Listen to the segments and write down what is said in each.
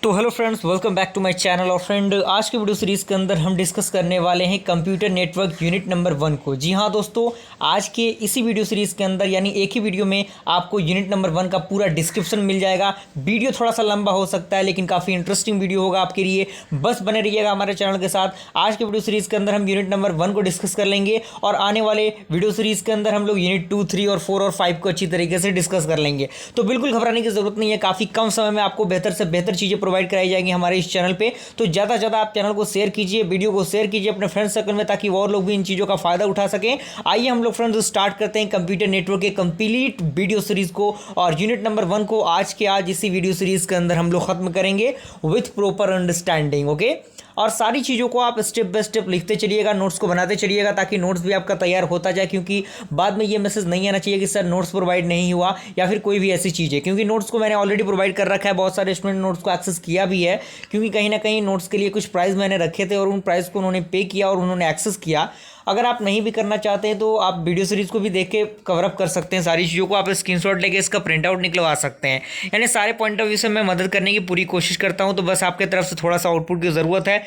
तो hello friends, welcome back to my channel. और friend, आज के वीडियो सीरीज़ के अंदर हम डिस्कस करने वाले हैं कंप्यूटर नेटवर्क यूनिट नंबर 1 को। जी हाँ दोस्तों, आज के इसी वीडियो सीरीज़ के अंदर यानी एक ही वीडियो में आपको यूनिट नंबर 1 का पूरा डिस्क्रिप्शन मिल जाएगा। वीडियो थोड़ा सा लंबा हो सकता है लेकिन काफ़ी इंटरेस्टिंग वीडियो होगा आपके लिए। बस बने रहिएगा हमारे चैनल के साथ। आज के वीडियो सीरीज़ के अंदर हम यूनिट नंबर 1 को डिस्कस कर लेंगे और आने वाले वीडियो सीरीज़ के अंदर हम लोग यूनिट 2, 3 और 4 और 5 को अच्छी तरीके से डिस्कस कर लेंगे। तो बिल्कुल घबराने की जरूरत नहीं है, काफ़ी कम समय में आपको बेहतर से बेहतर चीज़ें प्रोवाइड कराई जाएंगी हमारे इस चैनल पे। तो ज़्यादा से ज़्यादा आप चैनल को शेयर कीजिए, वीडियो को शेयर कीजिए अपने फ्रेंड सर्कल में, ताकि और लोग भी इन चीज़ों का फायदा उठा सकें। आइए हम लोग फ्रेंड्स स्टार्ट करते हैं कंप्यूटर नेटवर्क के कंप्लीट वीडियो सीरीज़ को। और यूनिट नंबर 1 को आज के आज इसी वीडियो सीरीज़ के अंदर हम लोग खत्म करेंगे विथ प्रॉपर अंडरस्टैंडिंग। ओके, और सारी चीज़ों को आप स्टेप बाय स्टेप लिखते चलिएगा, नोट्स को बनाते चलिएगा, ताकि नोट्स भी आपका तैयार होता जाए। क्योंकि बाद में ये मैसेज नहीं आना चाहिए कि सर नोट्स प्रोवाइड नहीं हुआ या फिर कोई भी ऐसी चीज़ है, क्योंकि नोट्स को मैंने ऑलरेडी प्रोवाइड कर रखा है। बहुत सारे स्टूडेंट नोट्स को एक्सेस किया भी है, क्योंकि कहीं ना कहीं नोट्स के लिए कुछ प्राइस मैंने रखे थे और उन प्राइस को उन्होंने पे किया और उन्होंने एक्सेस किया। अगर आप नहीं भी करना चाहते हैं तो आप वीडियो सीरीज़ को भी देख के कवर अप कर सकते हैं। सारी चीज़ों को आप स्क्रीनशॉट लेके इसका प्रिंट आउट निकलवा सकते हैं। यानी सारे पॉइंट ऑफ व्यू से मैं मदद करने की पूरी कोशिश करता हूं। तो बस आपके तरफ से थोड़ा सा आउटपुट की ज़रूरत है।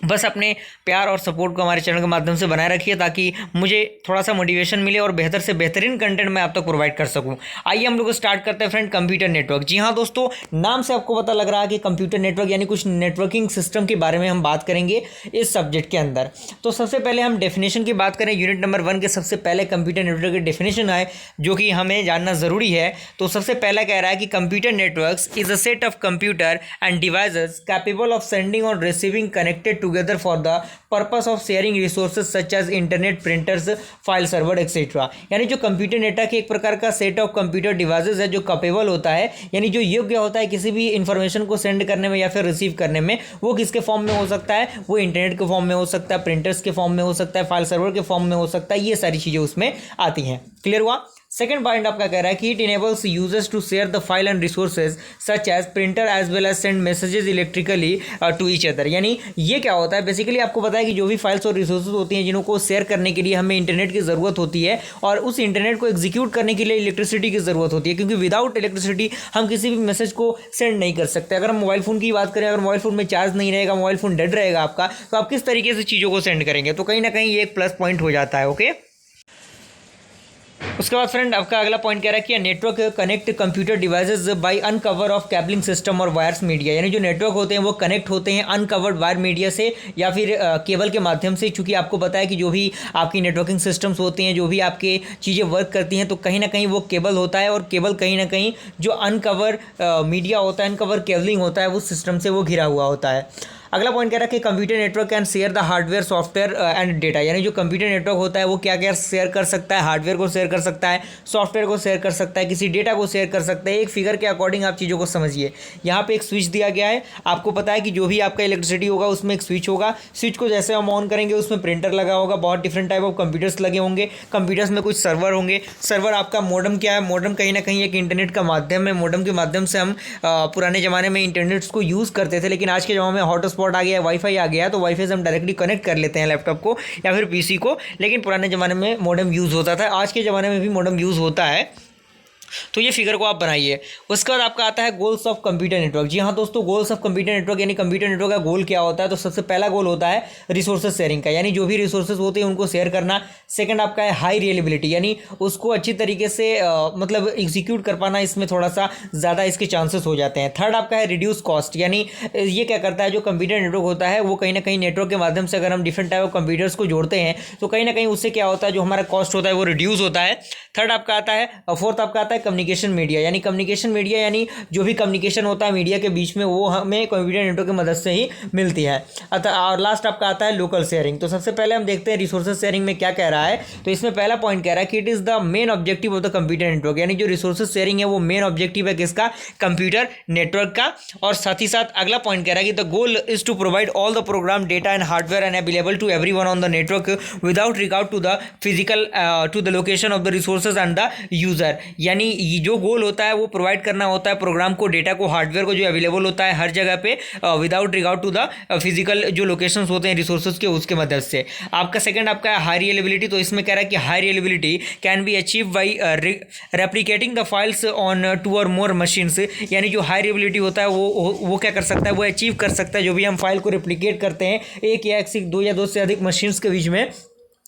बस अपने प्यार और सपोर्ट को हमारे चैनल के माध्यम से बनाए रखिए, ताकि मुझे थोड़ा सा मोटिवेशन मिले और बेहतर से बेहतरीन कंटेंट मैं आप तक प्रोवाइड कर सकूं। आइए हम लोग स्टार्ट करते हैं फ्रेंड कंप्यूटर नेटवर्क। जी हाँ दोस्तों, नाम से आपको पता लग रहा है कि कंप्यूटर नेटवर्क यानी कुछ नेटवर्किंग सिस्टम के बारे में हम बात करेंगे इस सब्जेक्ट के अंदर। तो सबसे पहले हम डेफिनेशन की बात करें। यूनिट नंबर 1 के सबसे पहले कंप्यूटर नेटवर्क की डेफिनेशन है जो कि हमें जानना ज़रूरी है। तो सबसे पहला कह रहा है कि computer network is a set of computer and devices capable of sending or receiving connected together for the purpose of sharing resources such as internet, printers, file server etcetera. यानी जो कंप्यूटर नेटवर्क एक प्रकार का set of computer devices है जो capable होता है, यानी जो योग्य होता है किसी भी इंफॉर्मेशन को सेंड करने में या फिर रिसीव करने में। वो किसके फॉर्म में हो सकता है? वो इंटरनेट के फॉर्म में हो सकता है, प्रिंटर्स के फॉर्म में हो सकता है, फाइल सर्वर के फॉर्म में हो सकता है। ये सारी चीज़ें उसमें आती हैं। क्लियर हुआ? सेकेंड पॉइंट आपका कह रहा है कि it enables users to share the file and resources such as printer as well as send messages electrically to each other. यानी ये क्या होता है? बेसिकली आपको पता है कि जो भी फाइल्स और रिसोर्सेज होती हैं जिनको शेयर करने के लिए हमें इंटरनेट की ज़रूरत होती है, और उस इंटरनेट को एग्जीक्यूट करने के लिए इलेक्ट्रिसिटी की ज़रूरत होती है, क्योंकि विदाउट इलेक्ट्रिसिटी हम किसी भी मैसेज को सेंड नहीं कर सकते। अगर हम मोबाइल फ़ोन की बात करें, अगर मोबाइल फ़ोन में चार्ज नहीं रहेगा, मोबाइल फ़ोन डेड रहेगा आपका, तो आप किस तरीके से चीज़ों को सेंड करेंगे? तो कहीं ना कहीं ये एक प्लस पॉइंट हो जाता है। ओके, उसके बाद फ्रेंड आपका अगला पॉइंट कह रहा है कि network connect computer devices by uncover of cabling system or wires media. यानी जो नेटवर्क होते हैं वो कनेक्ट होते हैं अनकवर्ड वायर मीडिया से या फिर केबल के माध्यम से। चूंकि आपको पता है कि जो भी आपकी नेटवर्किंग सिस्टम्स होती हैं, जो भी आपके चीज़ें वर्क करती हैं, तो कहीं ना कहीं वो केबल होता है, और केबल कहीं ना कहीं जो अनकवर मीडिया होता है, अनकवर केबलिंग होता है, वो सिस्टम से वो घिरा हुआ होता है। अगला पॉइंट कह रहा है कि computer network can share the hardware, software and data. यानी जो कंप्यूटर नेटवर्क होता है वो क्या क्या शेयर कर सकता है? हार्डवेयर को शेयर कर सकता है, सॉफ्टवेयर को शेयर कर सकता है, किसी डेटा को शेयर कर सकता है। एक फिगर के अकॉर्डिंग आप चीज़ों को समझिए। यहाँ पे एक स्विच दिया गया है। आपको पता है कि जो भी आपका इलेक्ट्रिसिटी होगा उसमें एक स्विच होगा। स्विच को जैसे हम ऑन करेंगे उसमें प्रिंटर लगा होगा, बहुत डिफरेंट टाइप ऑफ कंप्यूटर्स लगे होंगे। कंप्यूटर्स में कुछ सर्वर होंगे। सर्वर आपका मॉडेम क्या है? मॉडेम कहीं ना कहीं एक इंटरनेट का माध्यम है। मॉडेम के माध्यम से हम पुराने ज़माने में इंटरनेट्स को यूज़ करते थे, लेकिन आज के ज़माने में हॉटस्पॉट आ गया है, वाईफाई आ गया, तो वाईफाई से हम डायरेक्टली कनेक्ट कर लेते हैं लैपटॉप को या फिर पीसी को। लेकिन पुराने ज़माने में मॉडेम यूज़ होता था, आज के ज़माने में भी मॉडेम यूज़ होता है। तो ये फिगर को आप बनाइए। उसके बाद आपका आता है गोल्स ऑफ कंप्यूटर नेटवर्क। जी हाँ दोस्तों, गोल्स ऑफ कंप्यूटर नेटवर्क यानी कंप्यूटर नेटवर्क का गोल क्या होता है? तो सबसे पहला गोल होता है रिसोर्सेज शेयरिंग का, यानी जो भी रिसोर्सेज होते हैं उनको शेयर करना। सेकंड आपका है हाई रिलेबिलिटी, यानी उसको अच्छी तरीके से मतलब एग्जीक्यूट कर पाना, इसमें थोड़ा सा ज़्यादा इसके चांसेस हो जाते हैं। थर्ड आपका है रिड्यूस कॉस्ट, यानी ये क्या करता है? जो कंप्यूटर नेटवर्क होता है वो कहीं ना कहीं नेटवर्क के माध्यम से अगर हम डिफरेंट टाइप ऑफ कंप्यूटर्स को जोड़ते हैं तो कहीं ना कहीं उससे क्या होता है? जो हमारा कॉस्ट होता है वो रिड्यूस होता है। थर्ड आपका आता है, फोर्थ आपका आता है कम्युनिकेशन मीडिया, यानी कम्युनिकेशन मीडिया यानी जो भी कम्युनिकेशन होता है मीडिया के बीच में वो हमें कंप्यूटर नेटवर्क की मदद से ही मिलती है। अतः और लास्ट आपका आता है लोकल शेयरिंग। तो सबसे पहले हम देखते हैं रिसोर्सेज शेयरिंग में क्या कह रहा है। तो इसमें पहला पॉइंट कह रहा है कि it is the main objective of the computer network, यानी जो रिसोर्सेज शेयरिंग है वो मेन ऑब्जेक्टिव है किसका? कंप्यूटर नेटवर्क का। और साथ ही साथ अगला पॉइंट कह रहा है कि the goal is to provide all the program data and hardware and available to everyone on the network without regard to the physical to the location of the resources and the user. यानी ये जो गोल होता है वो provide करना होता है programme को, डेटा को, हार्डवेयर को जो अवेलेबल होता है हर जगह पे without regard to the physical जो लोकेशंस होते हैं रिसोर्सेज के, उसके मदद से। आपका सेकंड आपका हाई रिलेबिलिटी, तो इसमें कह रहा है कि high reliability can be achieve by replicating the files on 2 or more machines, यानी जो हाई रिलेबिलिटी होता है वो क्या कर सकता है, वो अचीव कर सकता है जो भी हम फाइल को रेप्लिकेट करते हैं एक या एक से दो या दो से अधिक मशीन्स के बीच में।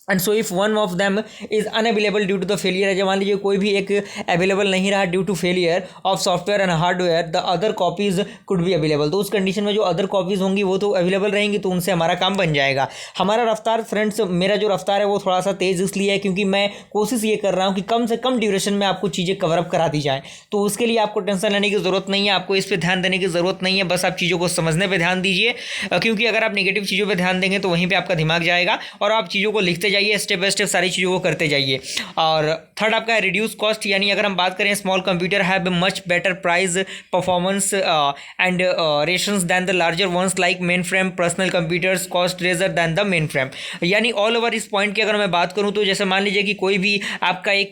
And so if one of them is unavailable due to the failure, जब मान लीजिए कोई भी एक अवेलेबल नहीं रहा due to failure of software and hardware, the other copies could be available, तो उस कंडीशन में जो अदर कॉपीज़ होंगी वो तो अवेलेबल रहेंगी, तो उनसे हमारा काम बन जाएगा। हमारा रफ्तार फ्रेंड्स, मेरा जो रफ्तार है वो थोड़ा सा तेज़ इसलिए है क्योंकि मैं कोशिश ये कर रहा हूँ कि कम से कम ड्यूरेशन में आपको चीज़ें कवरअप करा दी जाए, तो उसके लिए आपको टेंशन लेने की ज़रूरत नहीं है, आपको इस पर ध्यान देने की ज़रूरत नहीं है, बस आप चीज़ों को समझने पर ध्यान दीजिए, क्योंकि अगर आप नेगेटिव चीज़ों पर ध्यान देंगे तो वहीं पर आपका दिमाग जाएगा और आप चीज़ों को लिखते जाइए, स्टेप बाय स्टेप सारी चीज़ों को करते जाइए। और थर्ड आपका है रिड्यूस कॉस्ट, यानी अगर हम बात करें small computer have much better price performance and ratios than the larger ones like mainframe personal computers cost razor than the mainframe, यानी ऑल ओवर इस पॉइंट की अगर मैं बात करूं तो जैसे मान लीजिए कि कोई भी आपका एक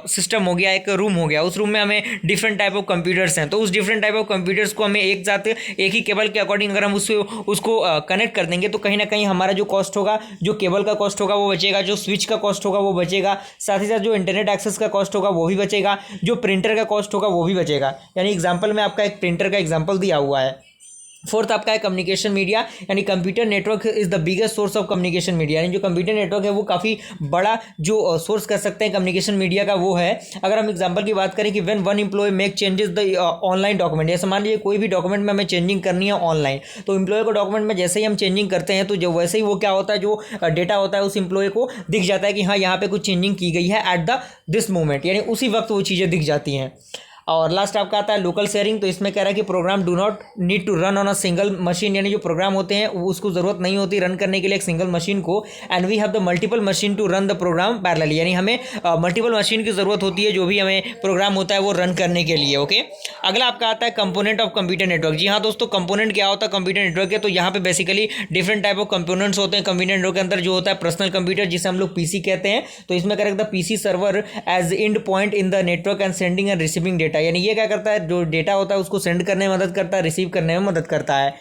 सिस्टम हो गया, एक रूम हो गया, उस रूम में हमें डिफरेंट टाइप ऑफ कंप्यूटर्स हैं, तो उस डिफरेंट टाइप ऑफ कंप्यूटर्स को हमें एक साथ एक ही केबल के अकॉर्डिंग अगर हम उसको कनेक्ट कर देंगे तो कहीं ना कहीं हमारा जो कॉस्ट होगा, जो केबल का कॉस्ट होगा वो बचेगा, जो स्विच का कॉस्ट होगा वो बचेगा, साथ ही साथ जो इंटरनेट एक्सेस का कॉस्ट होगा वो भी बचेगा, जो प्रिंटर का कॉस्ट होगा वो भी बचेगा। यानी एग्जांपल में आपका एक प्रिंटर का एग्जांपल दिया हुआ है। फोर्थ आपका है कम्युनिकेशन मीडिया, यानी computer network is the biggest source of communication media, यानी जो कंप्यूटर नेटवर्क है वो काफ़ी बड़ा जो सोर्स कर सकते हैं कम्युनिकेशन मीडिया का वो है। अगर हम एग्जांपल की बात करें कि when one employ make changes the online document, जैसे मान लीजिए कोई भी डॉक्यूमेंट में हमें चेंजिंग करनी है ऑनलाइन, तो एम्प्लॉय को डॉक्यूमेंट में जैसे ही हम चेंजिंग करते हैं तो जो वैसे ही वो क्या होता है, जो डेटा होता है उस एम्प्लॉय को दिख जाता है कि हाँ यहाँ पे कुछ चेंजिंग की गई है एट द दिस मोमेंट, यानी उसी वक्त वो चीज़ें दिख जाती हैं। और लास्ट आपका आता है लोकल शेयरिंग, तो इसमें कह रहा है कि program do not need to run on a single machine, यानी जो प्रोग्राम होते हैं उसको ज़रूरत नहीं होती रन करने के लिए एक सिंगल मशीन को, and we have the multiple machine to run the program parallelly, यानी हमें मल्टीपल मशीन की ज़रूरत होती है जो भी हमें प्रोग्राम होता है वो रन करने के लिए। ओके, अगला आपका आता है कंपोनेंट ऑफ कंप्यूटर नेटवर्क। जी हाँ दोस्तों, कंपोनेंट क्या होता है कंप्यूटर नेटवर्क के, तो यहाँ पे basically different type of components होते हैं कंप्यूटर नेटवर्क के अंदर। जो होता है पर्सनल कंप्यूटर जिसे हम लोग पीसी कहते हैं, तो इसमें correct the PC server as end point in the network and sending and receiving data, यानी ये क्या करता है, जो डेटा होता है उसको सेंड करने में मदद करता है, रिसीव करने में मदद करता है।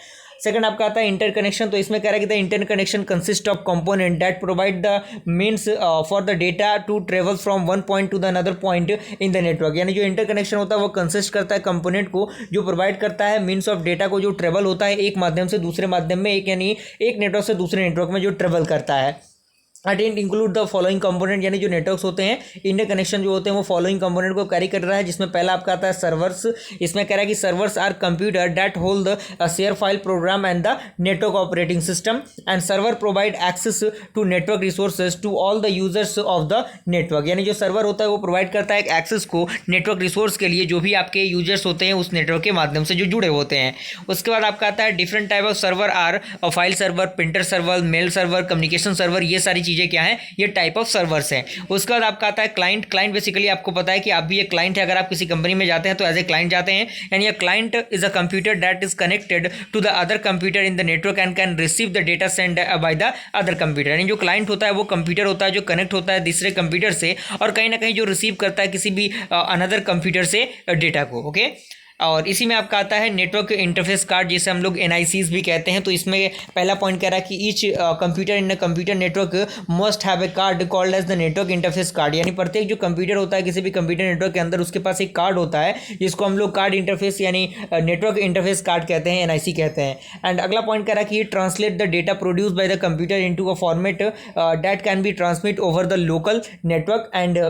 सेकंड आपका आता है इंटरकनेक्शन, तो इसमें कह रहा है कि the interconnection consist of component that provide the means for the data to travel from one point to the another point in the network, यानी जो इंटरकनेक्शन होता है वो कंसिस्ट करता है कंपोनेंट को जो प्रोवाइड करता है मीन्स ऑफ डेटा को जो ट्रेवल होता है एक माध्यम से दूसरे माध्यम में, एक यानी एक नेटवर्क से दूसरे नेटवर्क में जो ट्रेवल करता है। Attend include the following component, यानी जो नेटवर्क्स होते हैं इंटरकनेक्शन जो होते हैं वो फॉलोइंग कंपोनेंट को कैरी कर रहा है, जिसमें पहला आपका आता है सर्वर्स। इसमें कह रहा है कि servers are computer that hold the share file program and the network operating system, and server provide access to network resources to all the users of the network, यानी जो सर्वर होता है वो प्रोवाइड करता है एक्सेस को network resource के लिए जो भी आपके यूजर्स होते हैं उस नेटवर्क के माध्यम से जो जुड़े होते हैं। उसके बाद आपका आता है different type of server are file server, printer server, mail server, communication server, ये सारी चीज़ें क्या है, ये टाइप ऑफ सर्वर्स हैं। उसके बाद आपका आता है क्लाइंट। क्लाइंट बेसिकली आपको पता है कि आप भी एक क्लाइंट है, अगर आप किसी कंपनी में जाते हैं तो एज ए क्लाइंट जाते हैं, यानी a client is a computer that is connected to the other computer in the network and can receive the data send by the other computer, यानी जो क्लाइंट होता है वो कंप्यूटर होता है जो कनेक्ट होता है दूसरे कंप्यूटर से और कहीं ना कहीं जो रिसीव करता है किसी भी अनदर कंप्यूटर से डेटा को। ओके, और इसी में आपका आता है नेटवर्क इंटरफेस कार्ड, जिसे हम लोग NICs भी कहते हैं। तो इसमें पहला पॉइंट कह रहा है कि each computer in a computer network must have a card called as the network interface card, यानी प्रत्येक जो कंप्यूटर होता है किसी भी कंप्यूटर नेटवर्क के अंदर उसके पास एक कार्ड होता है जिसको हम लोग कार्ड इंटरफेस यानी नेटवर्क इंटरफेस कार्ड कहते हैं, NIC कहते हैं। एंड अगला पॉइंट कह रहा है कि translate the data produce by the computer into a format that can be transmit over the local network. And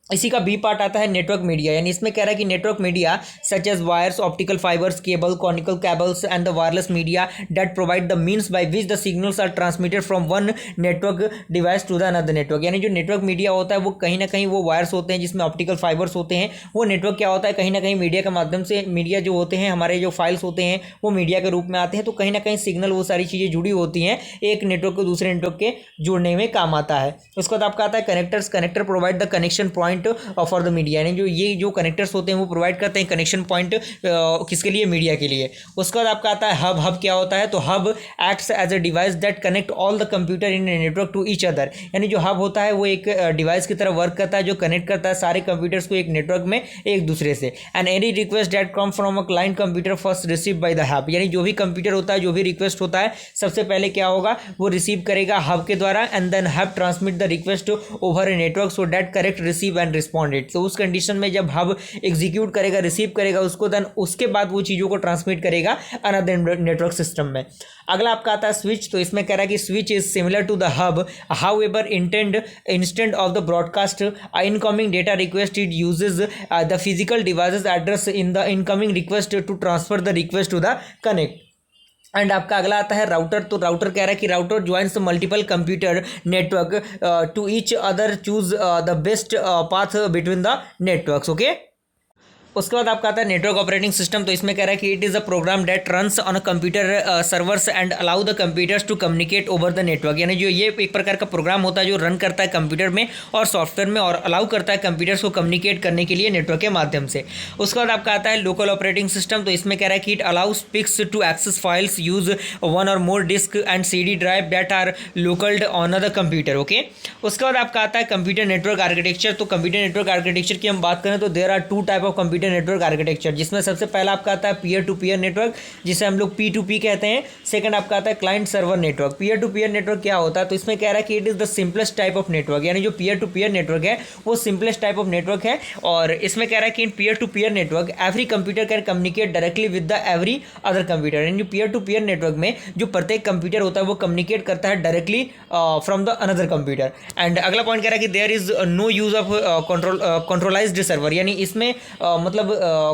इसी का बी पार्ट आता है नेटवर्क मीडिया, यानी इसमें कह रहा है कि network media such as wires, optical fibres, cable, conical cables and the wireless media that provide the means by which the signals are transmitted from one network device to the another network, यानी जो network media होता है वो कहीं ना कहीं वो wires होते हैं जिसमें ऑप्टिकल फाइबर्स होते हैं। वो नेटवर्क क्या होता है, कहीं ना कहीं मीडिया के माध्यम से, मीडिया जो होते हैं हमारे जो फाइल्स होते हैं वो मीडिया के रूप में आते हैं, तो कहीं ना कहीं सिग्नल वो सारी चीज़ें जुड़ी होती हैं, एक नेटवर्क को दूसरे नेटवर्क के जुड़ने में काम आता है। उसके बाद आपका आता है connectors. Connector provide the connection point point for the media, यानी जो ये जो कनेक्टर्स होते हैं वो प्रोवाइड करते हैं कनेक्शन पॉइंट किसके लिए, मीडिया के लिए। उसके बाद आपका आता है हब। हब क्या होता है, तो hub acts as a device that connect all the computer in a network to each other, यानी जो हब होता है वो एक डिवाइस की तरह वर्क करता है जो कनेक्ट करता है सारे कंप्यूटर्स को एक नेटवर्क में एक दूसरे से। And any request that come from a client computer first receive by the hub, यानी जो भी कंप्यूटर होता है, जो भी रिक्वेस्ट होता है, सबसे पहले क्या होगा, वो रिसीव करेगा हब के द्वारा, and then hub transmit the request over a network so that correct receive and respond it. तो उस कंडीशन में जब हब एग्जीक्यूट करेगा, रिसीव करेगा उसको, देन उसके बाद वो चीज़ों को ट्रांसमिट करेगा अनदर नेटवर्क सिस्टम में। अगला आपका आता है स्विच। तो इसमें कह रहा है कि switch is similar to the hub, however instant of the broadcast incoming data request it uses the physical devices address in the incoming request to transfer the request to the connect. And आपका अगला आता है router. तो router कह रहा है कि router joins multiple computer network to each other, choose the best path between the networks. Okay, उसके बाद आपका आता है नेटवर्क ऑपरेटिंग सिस्टम। तो इसमें कह रहा है कि it is a program that runs on a computer servers and allow the computers to communicate over the network, यानी जो ये एक प्रकार का प्रोग्राम होता है जो रन करता है कंप्यूटर में और सॉफ्टवेयर में और अलाउ करता है कंप्यूटर्स को कम्युनिकेट करने के लिए नेटवर्क के माध्यम से। उसके बाद आपका आता है लोकल ऑपरेटिंग सिस्टम। तो इसमें कह रहा है कि it allows PCs to access files, use one or more disk and CD drive that are located on the computer. Okay, उसके बाद आपका आता है कंप्यूटर नेटवर्क आर्किटेक्चर। तो कंप्यूटर नेटवर्क आर्किटेक्चर की हम बात करें तो there are two type of computer network architecture, जिसमें सबसे पहला आपका आता है पीयर टू पीयर नेटवर्क, जिसे हम लोग P2P कहते हैं। सेकंड आपका आता है client server network. Peer to peer network क्या होता है, तो इसमें कह रहा है कि it is the simplest type of network, यानी जो पीयर टू पीयर नेटवर्क है वो सिंपलेस्ट टाइप ऑफ नेटवर्क है। और इसमें कह रहा है कि in peer to peer network every computer can communicate directly with the every other computer, यानी पीयर टू पीयर नेटवर्क में जो प्रत्येक कंप्यूटर होता है वो कम्युनिकेट करता है directly from the another computer. And अगला पॉइंट कह रहा है कि there is no use of centralised server, यानी इसमें मतलब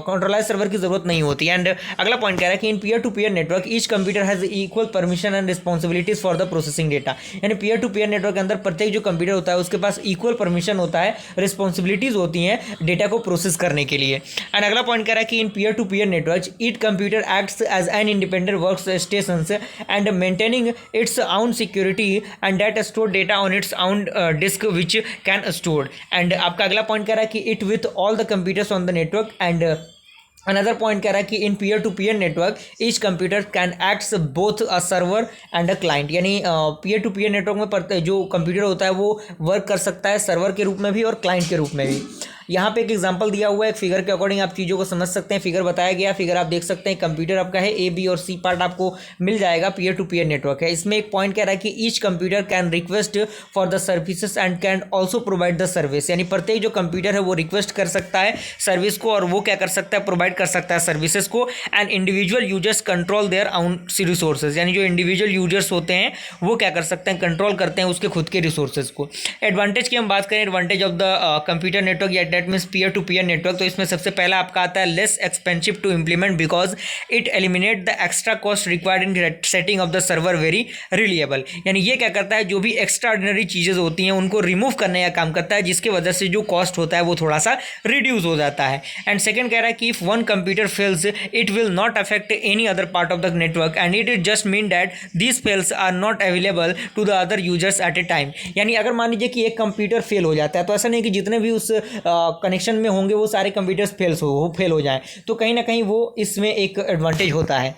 कंट्रोलाइज सर्वर की जरूरत नहीं होती। एंड अगला पॉइंट कह रहा है कि in peer to peer network each computer has equal permission and responsibilities for the processing data, यानी पीयर टू पीयर नेटवर्क के अंदर प्रत्येक जो कंप्यूटर होता है उसके पास इक्वल परमिशन होता है, रिस्पॉन्सिबिलिटीज होती हैं डेटा को प्रोसेस करने के लिए। एंड अगला पॉइंट कह रहा है कि in peer to peer network each computer acts as an independent workstation and maintaining its own security and that store data on its own disk which can stored। and आपका अगला point कह रहा है कि it with all the computers on the network। and another point कह रहा है कि in peer to peer network each computer can acts both a server and a client, यानी पीयर टू पीयर नेटवर्क में जो कंप्यूटर होता है वो वर्क कर सकता है सर्वर के रूप में भी और क्लाइंट के रूप में भी। यहाँ पे एक एग्जांपल दिया हुआ है, एक फिगर के अकॉर्डिंग आप चीज़ों को समझ सकते हैं। फिगर बताया गया, फिगर आप देख सकते हैं, कंप्यूटर आपका है A, B और C पार्ट आपको मिल जाएगा, पीयर टू पीयर नेटवर्क है। इसमें एक पॉइंट कह रहा है कि each computer can request for the services and can also provide the service, यानी प्रत्येक जो कंप्यूटर है वो रिक्वेस्ट कर सकता है सर्विस को और वो क्या कर सकता है, प्रोवाइड कर सकता है सर्विसेज को। And individual users control their own resources, यानी जो इंडिविजुअल यूजर्स होते हैं वो क्या कर सकते हैं, कंट्रोल करते हैं उसके खुद के रिसोर्सेज को। एडवांटेज की हम बात करें, advantage of the computer network या that means peer to peer network, तो इसमें सबसे पहला आपका आता है less expensive to implement because it eliminate the extra cost required in setting of the server very reliable, यानी ये क्या करता है, जो भी एक्स्ट्रा ऑर्डिनरी चीज़ें होती हैं उनको रिमूव करने का काम करता है, जिसकी वजह से जो कॉस्ट होता है वो थोड़ा सा रिड्यूस हो जाता है। एंड सेकंड कह रहा है कि if one computer fails it will not affect any other part of the network and it just mean that these files are not available to the other users at a time, यानी अगर मान लीजिए कि एक computer fail हो जाता है तो ऐसा नहीं कि जितने भी उस कनेक्शन में होंगे वो सारे कंप्यूटर्स फेल हो जाएं, तो कहीं ना कहीं वो इसमें एक एडवांटेज होता है।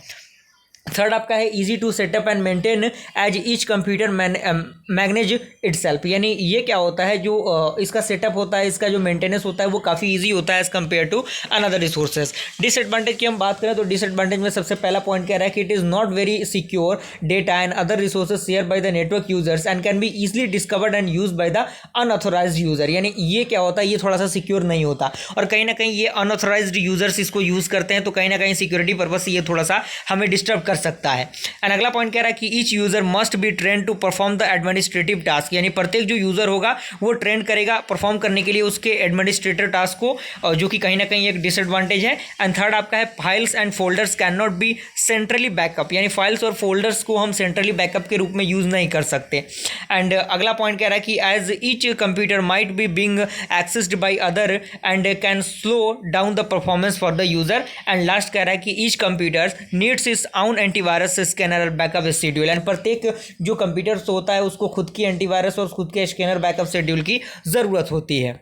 थर्ड आपका है easy to set up and maintain as each computer manage itself, यानी ये क्या होता है, जो इसका सेटअप होता है, इसका जो मेंटेनेंस होता है वो काफ़ी इजी होता है as compare to another resources. Disadvantage की हम बात करें तो डिसएडवांटेज में सबसे पहला पॉइंट कह रहा है कि it is not very secure data and other resources share bye the network users and can be easily discovered and use by the unauthorised user, यानी ये क्या होता है, ये थोड़ा सा सिक्योर नहीं होता और कहीं ना कहीं ये अनऑथोराइज्ड यूजर्स इसको यूज़ करते हैं, तो कहीं ना कहीं सिक्योरिटी पर्पज से ये थोड़ा सा हमें डिस्टर्ब कर सकता है। एंड अगला पॉइंट कह रहा है कि each user must be train to perform the administrative task, यानी प्रत्येक जो यूजर होगा वो ट्रेन करेगा परफॉर्म करने के लिए उसके एडमिनिस्ट्रेटर टास्क को, जो कि कहीं ना कहीं एक डिसएडवांटेज है। एंड थर्ड आपका है files and folders can not be centrally backup, यानी फाइल्स और फोल्डर्स को हम सेंट्रली बैकअप के रूप में यूज नहीं कर सकते। एंड अगला पॉइंट कह रहा है कि as each computer might be being accessed by other and can slow down the performance for the user. And last कह रहा है कि each computer needs its own antivirus scanner backup schedule, and प्रत्येक जो कंप्यूटर होता है उसको खुद की एंटीवायरस और खुद के स्कैनर बैकअप शेड्यूल की ज़रूरत होती है।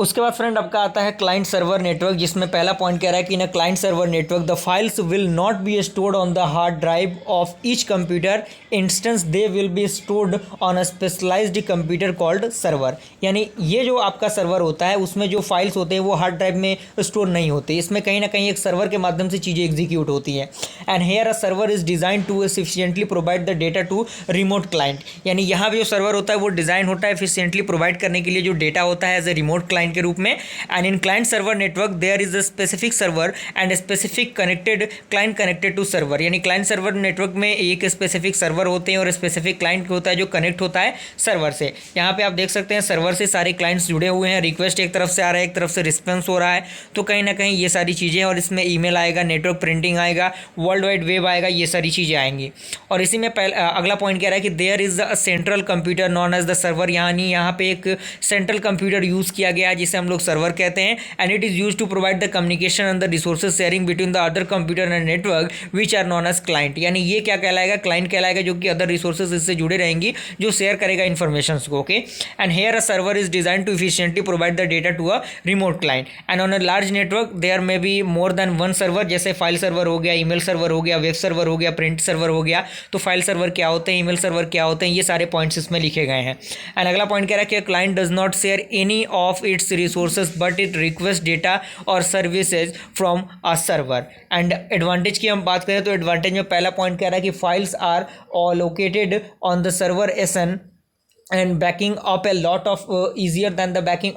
उसके बाद फ्रेंड आपका आता है क्लाइंट सर्वर नेटवर्क, जिसमें पहला पॉइंट कह रहा है कि in a client server network the files will not be stored on the hard drive of each computer instance, they will be stored on a specialised computer called server. यानी ये जो आपका सर्वर होता है उसमें जो फाइल्स होते हैं वो हार्ड ड्राइव में स्टोर नहीं होते, इसमें कहीं ना कहीं एक सर्वर के माध्यम से चीज़ें एग्जीक्यूट होती हैं। And here a server is design to efficiently provide the data to remote client, यानी यहाँ पे जो सर्वर होता है वो डिज़ाइन होता है एफिशिएंटली प्रोवाइड करने के लिए जो डेटा होता है एज ए रिमोट क्लाइंट के रूप में। And in client server network there is a specific server and specific connected client connected to server, यानी क्लाइंट सर्वर नेटवर्क में एक स्पेसिफिक सर्वर होते हैं और स्पेसिफिक क्लाइंट होता है जो कनेक्ट होता है सर्वर से। यहाँ पे आप देख सकते हैं सर्वर से सारे क्लाइंट्स जुड़े हुए हैं, रिक्वेस्ट एक तरफ से आ रहा है, एक तरफ से रिस्पॉन्स हो रहा है, तो कहीं ना कहीं ये सारी चीज़ें, और इसमें ईमेल आएगा, नेटवर्क प्रिंटिंग आएगा, वर्ल्ड वाइड वेब आएगा, ये सारी चीज़ें आएंगी। और इसी में अगला पॉइंट कह रहा है कि there is a central computer known as the server, यानी यहाँ पे एक सेंट्रल कंप्यूटर यूज़ किया गया है जिसे हम लोग सर्वर कहते हैं। And it is use to provide the communication and the resources sharing between the other computer and network which are known as client, यानी ये क्या कहलाएगा, क्लाइंट कहलाएगा, जो कि अदर रिसोर्सेज इससे जुड़े रहेंगी, जो शेयर करेगा इन्फॉर्मेशन को। Okay, and here a server is design to efficiently provide the data to a remote client. And on a large network there may be more than one server, जैसे file server हो गया, email server हो गया, web server हो गया, print server हो गया। तो फाइल सर्वर क्या होते हैं, ईमेल सर्वर क्या होते हैं, ये सारे पॉइंट्स इसमें लिखे गए हैं। एंड अगला पॉइंट कह रहा है कि client does not share any of its resources but it request data or services from a server. And advantage की हम बात करें तो एडवांटेज में पहला पॉइंट कह रहा है कि files are located on the server एसन and backing up a lot of easier than the backing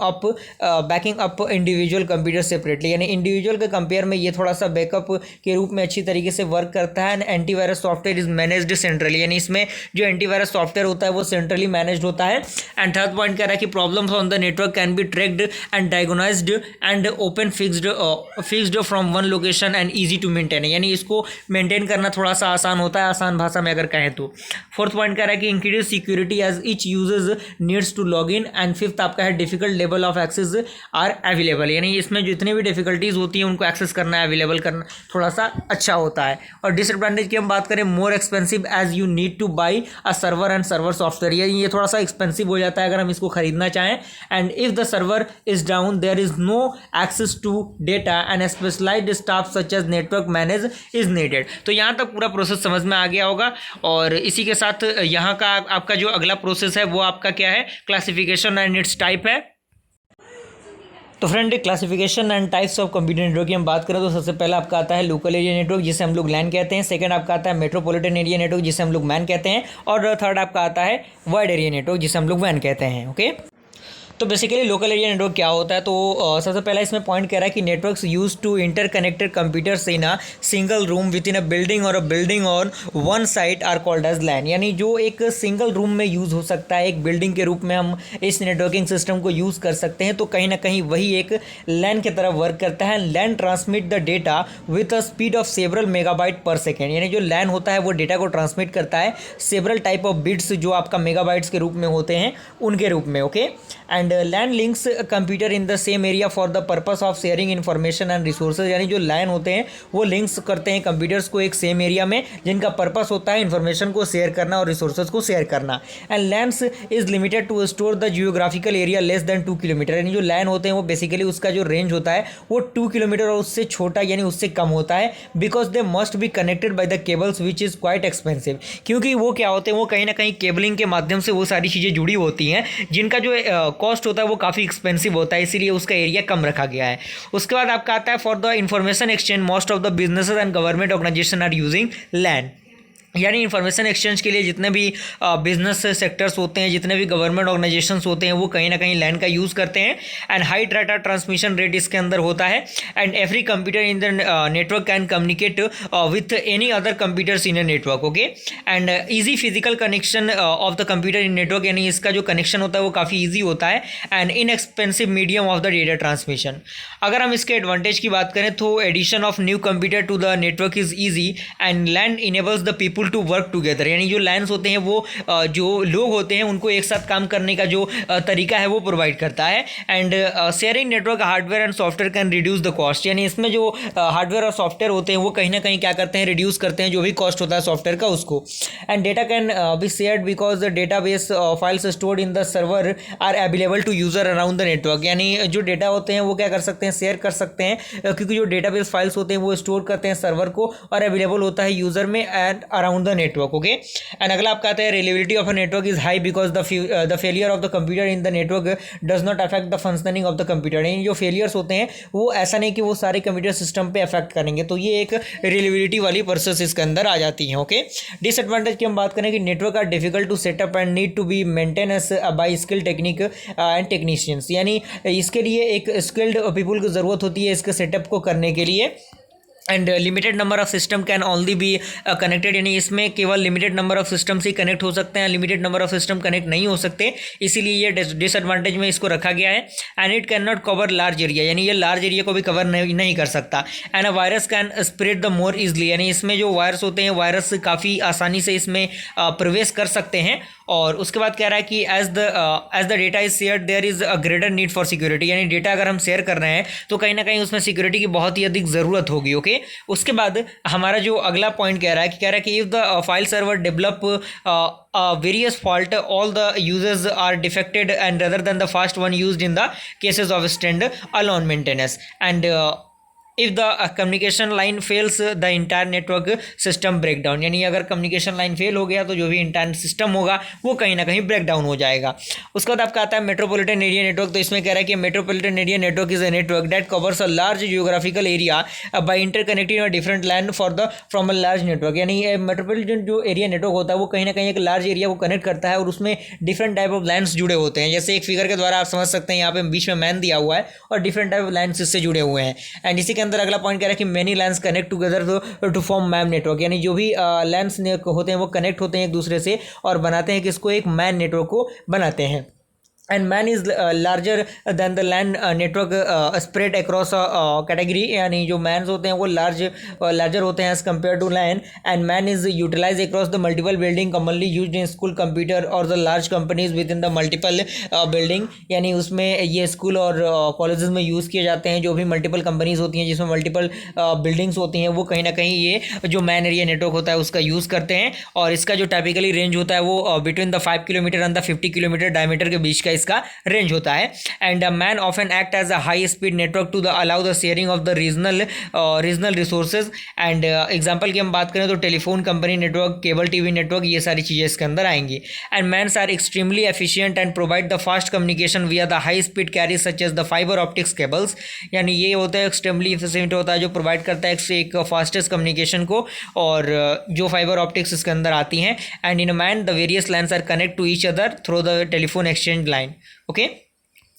up individual computer separately, यानी इंडिविजुअल के कंपेयर में ये थोड़ा सा बैकअप के रूप में अच्छी तरीके से वर्क करता है। And antivirus software is managed centrally, यानी इसमें जो एंटीवायरस सॉफ्टवेयर होता है वो सेंट्रली मैनेज्ड होता है। एंड थर्ड पॉइंट कह रहा है कि problems on the network can be tracked and diagnosed and open fixed from one location and easy to maintain, यानी इसको मेंटेन करना थोड़ा सा आसान होता है, आसान भाषा में अगर कहें तो। फोर्थ पॉइंट कह रहा है कि increase security as each needs to log in. And fifth आपका है difficult level of access are available, यानी इसमें जितनी भी डिफिकल्टीज होती हैं उनको एक्सेस करना, अवेलेबल करना थोड़ा सा अच्छा होता है। और डिसएडवांटेज की हम बात करें, more expensive as you need to buy a server and server software, ये थोड़ा सा एक्सपेंसिव हो जाता है अगर हम इसको खरीदना चाहें। And if the server is down there is no access to data and specialised staff such as network manage is needed. तो यहाँ तक पूरा प्रोसेस समझ में आ गया होगा। और इसी के साथ यहाँ का आपका जो अगला प्रोसेस है वो आपका क्या है, क्लासिफिकेशन एंड इट्स टाइप है। तो friend classification and types of computer network की हम बात करें तो सबसे पहला आपका आता है लोकल एरिया नेटवर्क, जिसे हम लोग लैन कहते हैं। सेकंड आपका आता है मेट्रोपॉलिटन एरिया नेटवर्क, जिसे हम लोग मैन कहते हैं। और थर्ड आपका आता है वाइड एरिया नेटवर्क, जिसे हम लोग वैन कहते हैं। ओके, तो बेसिकली लोकल एरिया नेटवर्क क्या होता है, तो सबसे पहला इसमें पॉइंट कह रहा है कि networks use to interconnected computers in a single room within a building or a building on one site are called as LAN, यानी जो एक सिंगल रूम में यूज़ हो सकता है, एक बिल्डिंग के रूप में हम इस नेटवर्किंग सिस्टम को यूज़ कर सकते हैं, तो कहीं ना कहीं वही एक लैन की तरह वर्क करता है। LAN transmit the data with a speed of several megabyte per second, यानी जो लैन होता है वो डेटा को ट्रांसमिट करता है सेवरल टाइप ऑफ बिट्स जो आपका मेगाबाइट्स के रूप में होते हैं उनके रूप में। Okay, and LAN links computer in the same area for the purpose of sharing information and resources, यानी जो लैन होते हैं वो लिंक्स करते हैं कंप्यूटर्स को एक सेम एरिया में, जिनका पर्पस होता है इन्फॉर्मेशन को शेयर करना और रिसोर्सेज को शेयर करना। And LANs is limited to store the geographical area less than 2 kilometre, यानी जो लैन होते हैं वो बेसिकली उसका जो रेंज होता है वो 2 किलोमीटर और उससे छोटा यानी उससे कम होता है। Because they must be connected by the cables which is quite expensive, क्योंकि वो क्या होते हैं, वो कहीं ना कहीं केबलिंग के माध्यम से वो सारी चीज़ें जुड़ी होती हैं, जिनका जो कॉस्ट होता है वो काफ़ी एक्सपेंसिव होता है, इसीलिए उसका एरिया कम रखा गया है। उसके बाद आपका आता है for the information exchange most of the businesses and government organisation are using LAN, यानी इन्फॉर्मेशन एक्सचेंज के लिए जितने भी बिजनेस सेक्टर्स होते हैं, जितने भी गवर्नमेंट ऑर्गेनाइजेशंस होते हैं वो कहीं ना कहीं लैन का यूज़ करते हैं। And high data transmission rate इसके अंदर होता है। And every computer in the network can communicate with any other computers in a network. Okay, and easy physical connection of the computer in network, यानी इसका जो connection होता है वो काफ़ी ईजी होता है। And inexpensive medium of the data transmission. अगर हम इसके एडवांटेज की बात करें तो addition of new computer to the network is easy and LAN enables the people people to work together, यानी जो लैंस होते हैं वो जो लोग होते हैं उनको एक साथ काम करने का जो तरीका है वो प्रोवाइड करता है। And sharing network hardware and software can reduce the cost, यानी इसमें जो हार्डवेयर और सॉफ्टवेयर होते हैं वो कहीं ना कहीं क्या करते हैं, रिड्यूस करते हैं जो भी कॉस्ट होता है सॉफ्टवेयर का उसको। And data can be shared because the database files stored in the server are available to user around the network, यानी जो डेटा होते हैं वो क्या कर सकते हैं, शेयर कर सकते हैं, क्योंकि जो डेटाबेस फाइल्स होते हैं वो स्टोर करते हैं सर्वर को और अवेलेबल होता है यूजर में and around the network. Okay, and अगला आपका आता है reliability of a network is high because the failure of the computer in the network does not affect the functioning of the computer, यानी जो failures होते हैं वो ऐसा नहीं कि वो सारे कंप्यूटर सिस्टम पे अफेक्ट करेंगे, तो ये एक रिलायबिलिटी वाली प्रोसेस इसके अंदर आ जाती है। ओके, डिसएडवांटेज की हम बात करें कि network are difficult to set up and need to be maintenance by skill technique and technicians, यानी इसके लिए एक स्किल्ड पीपल की ज़रूरत होती है इसके सेटअप को करने के लिए। And limited number of system can only be connected, यानी इसमें केवल लिमिटेड नंबर ऑफ सिस्टम से कनेक्ट हो सकते हैं, limited number of system connect नहीं हो सकते, इसीलिए ये डिसएडवांटेज में इसको रखा गया है। And it can not cover large area, यानी ये लार्ज एरिया को भी कवर नहीं कर सकता। And a virus can spread the more easily, यानी इसमें जो वायरस होते हैं वायरस काफ़ी आसानी से इसमें प्रवेश कर सकते हैं। और उसके बाद कह रहा है कि as the data is shared there is a greater need for security, यानी डेटा अगर हम शेयर कर रहे हैं तो कहीं ना कहीं उसमें सिक्योरिटी की बहुत ही अधिक ज़रूरत होगी। ओके, उसके बाद हमारा जो अगला पॉइंट कह रहा है कि if the file server develop various fault all the users are defected and rather than the fast one used in the cases of stand alone maintenance and if the communication line fails the entire network system break down, यानी अगर communication line fail हो गया तो जो भी entire system होगा वो कहीं ना कहीं ब्रेक डाउन हो जाएगा। उसके बाद आपका आता है मेट्रोपॉलिटन एरिया नेटवर्क, तो इसमें कह रहा है कि metropolitan area network is a network that covers a large geographical area bye interconnecting a different land from a large network, यानी मेट्रोपॉलिटन जो एरिया नेटवर्क होता है वो कहीं ना कहीं एक लार्ज एरिया को कनेक्ट करता है और उसमें डिफरेंट टाइप ऑफ लैंड्स जुड़े होते हैं। जैसे एक फिगर के द्वारा आप समझ सकते हैं, यहाँ पे बीच में मैन दिया हुआ है और डिफरेंट टाइप ऑफ लैंड्स इससे जुड़े हुए हैं। एंड इसी के अंदर अगला पॉइंट कह रहा है कि many LANs connect together to form MAN network, यानी जो भी लैंड्स होते हैं वो कनेक्ट होते हैं एक दूसरे से और बनाते हैं कि इसको एक मैन नेटवर्क को बनाते हैं। And MAN is larger than the LAN network spread across category, यानी जो मैन्स होते हैं वो लार्जर होते हैं as compare to LAN. And MAN is utilise across the multiple building commonly used in school computer or the large companies within the multiple building, यानी उसमें ये स्कूल और कॉलेजेस में यूज़ किए जाते हैं। जो भी मल्टीपल कंपनीज होती हैं जिसमें मल्टीपल बिल्डिंग्स होती हैं वो कहीं ना कहीं ये जो मैन एरिया नेटवर्क होता है उसका यूज़ करते हैं। और इसका जो टाइपिकली रेंज होता है वो between the 5 kilometre and the 50 kilometre diameter के बीच का इसका रेंज होता है। And MAN often act as a high speed network to the allow the sharing of the regional resources. And example की हम बात करें तो telephone company network, cable TV network, ये सारी चीज़ें इसके अंदर आएंगी। And MANs are extremely efficient and provide the fast communication via the high speed carry such as the fibre optics cables, यानी ये होता है एक्सट्रीमली एफिशिएंट होता है जो प्रोवाइड करता है एक फास्टेस्ट कम्युनिकेशन को, और जो फाइबर ऑप्टिक्स इसके अंदर आती हैं। And in MAN the various lines are connect to each other through the telephone exchange line. Okay,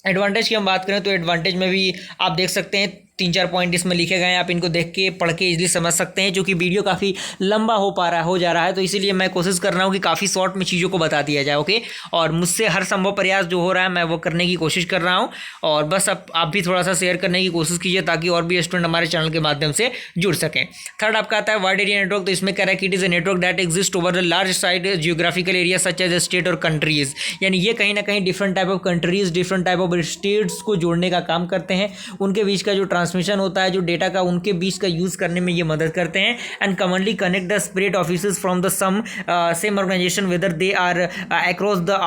advantage की हम बात करें तो एडवांटेज में भी आप देख सकते हैं 3-4 पॉइंट इसमें लिखे गए हैं, आप इनको देख के पढ़ के इजीली समझ सकते हैं। जो कि वीडियो काफ़ी लंबा हो जा रहा है तो इसीलिए मैं कोशिश कर रहा हूँ कि काफ़ी शॉर्ट में चीज़ों को बता दिया जाए। ओके, और मुझसे हर संभव प्रयास जो हो रहा है मैं वो करने की कोशिश कर रहा हूँ, और बस आप भी थोड़ा सा शेयर करने की कोशिश कीजिए ताकि और भी स्टूडेंट हमारे चैनल के माध्यम से जुड़ सकें। थर्ड आपका आता है वाइड एरिया नेटवर्क, तो इसमें कह रहा है कि it is a network that exist over the large side geographical area such as state or countries, यानी ये कहीं ना कहीं different type of countries, different type of states को जोड़ने का काम करते हैं। उनके बीच का जो ट्रांसमिशन होता है, जो डेटा का उनके बीच का यूज़ करने में ये मदद करते हैं। And commonly connect the spread offices from the same organisation whether they are across the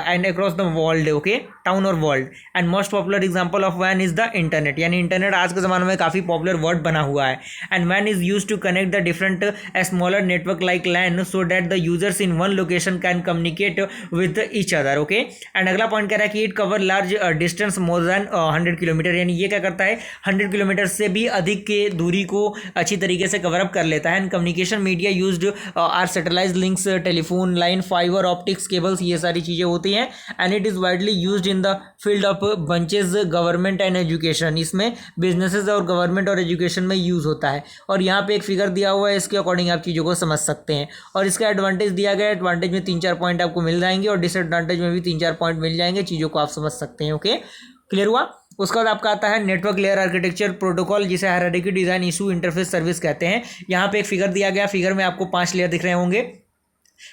end across the world. Okay, town or world. And most popular example of वैन इज द इंटरनेट, यानी internet आज के ज़माने में काफ़ी popular word बना हुआ है। एंड वैन is use to connect the different smaller network like LAN so that the users in one location can communicate with each other. Okay, and अगला पॉइंट कह रहा है कि it cover large distance more than 100 kilometre, यानी ये क्या करता है 100 किलोमीटर से भी अधिक के दूरी को अच्छी तरीके से कवर अप कर लेता है। And communication media used are satellite links, telephone line, fibre optics cables, ये सारी चीज़ें होती हैं। And it is widely used in the field of bunches government and education, इसमें बिजनेसेस और गवर्नमेंट और एजुकेशन में यूज़ होता है। और यहाँ पे एक फिगर दिया हुआ है, इसके अकॉर्डिंग आप चीज़ों को समझ सकते हैं। और इसका एडवांटेज दिया गया है, एडवांटेज में 3-4 पॉइंट आपको मिल जाएंगे और डिसएडवांटेज में भी 3-4 पॉइंट मिल जाएंगे, चीज़ों को आप समझ सकते हैं। ओके, क्लियर हुआ। उसके बाद आपका आता है नेटवर्क लेयर आर्किटेक्चर प्रोटोकॉल, जिसे hierarchy design issue interface service कहते हैं। यहाँ पे एक फिगर दिया गया, फिगर में आपको 5 लेयर दिख रहे होंगे,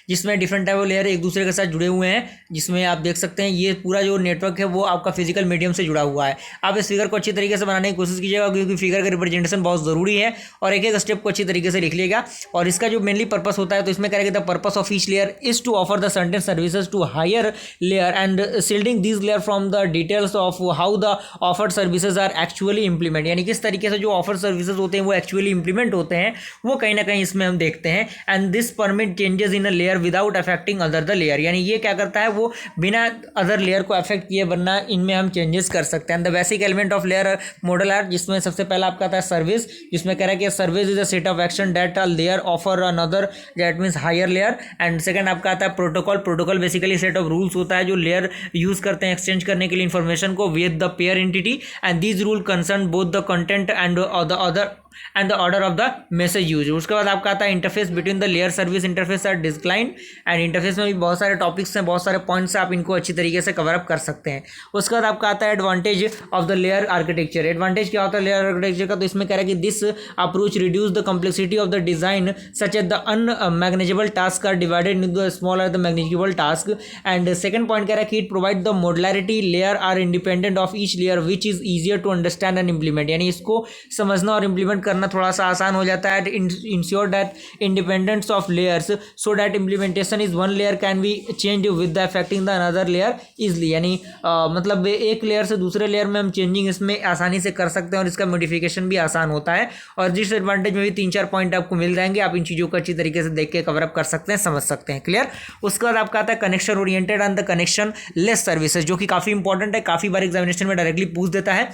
जिसमें डिफरेंट टाइप ऑफ लेयर एक दूसरे के साथ जुड़े हुए हैं, जिसमें आप देख सकते हैं ये पूरा जो नेटवर्क है वो आपका फिजिकल मीडियम से जुड़ा हुआ है। आप इस फिगर को अच्छी तरीके से बनाने की कोशिश कीजिएगा, क्योंकि फिगर का रिप्रेजेंटेशन बहुत ज़रूरी है, और एक एक स्टेप को अच्छी तरीके से लिख लिएगा। और इसका जो मेनली पर्पस होता है, तो इसमें कह रहे the purpose of each layer is to offer the certain services to higher layer and shielding this layer from the details of how the offered services are actually implement, यानी किस तरीके से जो ऑफर सर्विसेज होते हैं वो actually implement होते हैं, वो कहीं ना कहीं इसमें हम देखते हैं। And this permit changes in a layer without affecting other the layer, यानी ये क्या करता है, वो बिना अदर लेयर को अफेक्ट किए वरना इनमें हम चेंजेस कर सकते हैं। The basic element of layer model are, जिसमें सबसे पहला आपका आता है सर्विस, जिसमें कह रहा है कि service is a set of action that a layer offer another, that means higher layer. And second आपका आता है protocol, protocol basically set of rules होता है जो लेयर यूज करते हैं एक्सचेंज करने के लिए इन्फॉर्मेशन को with the peer entity, and these rule concern both the content and the other and the order of the message use. उसके बाद आपका आता है interface between the layer service interface are declined, and interface में भी बहुत सारे topics हैं, बहुत सारे पॉइंट्स आप इनको अच्छी तरीके से कवर अप कर सकते हैं। उसके बाद आपका आता है advantage of the layer architecture. Advantage क्या होता है लेयर आर्किटेक्चर का, तो इसमें कह रहा है कि this approach reduce the complexity of the design such at the unmanageable task are divided in the smaller the manageable task. And second point कह रहा है कि it provide the modularity, layer are independent of each layer which is easier to understand and implement, यानी इसको समझना और implement करना थोड़ा सा आसान हो जाता है। Ensure that independence of layers so that implementation is one layer can be change with the affecting the another layer easily, यानी मतलब एक लेयर से दूसरे लेयर में हम चेंजिंग इसमें आसानी से कर सकते हैं और इसका मॉडिफिकेशन भी आसान होता है। और डिसएडवांटेज में भी 3-4 पॉइंट आपको मिल जाएंगे, आप इन चीज़ों को अच्छी तरीके से देख के कवर अप कर सकते हैं, समझ सकते हैं। क्लियर। उसके बाद आपका आता है connection oriented and the connection less services, जो कि काफ़ी इंपॉर्टेंट है, काफ़ी बार एग्जामिनेशन में डायरेक्टली पूछ देता है,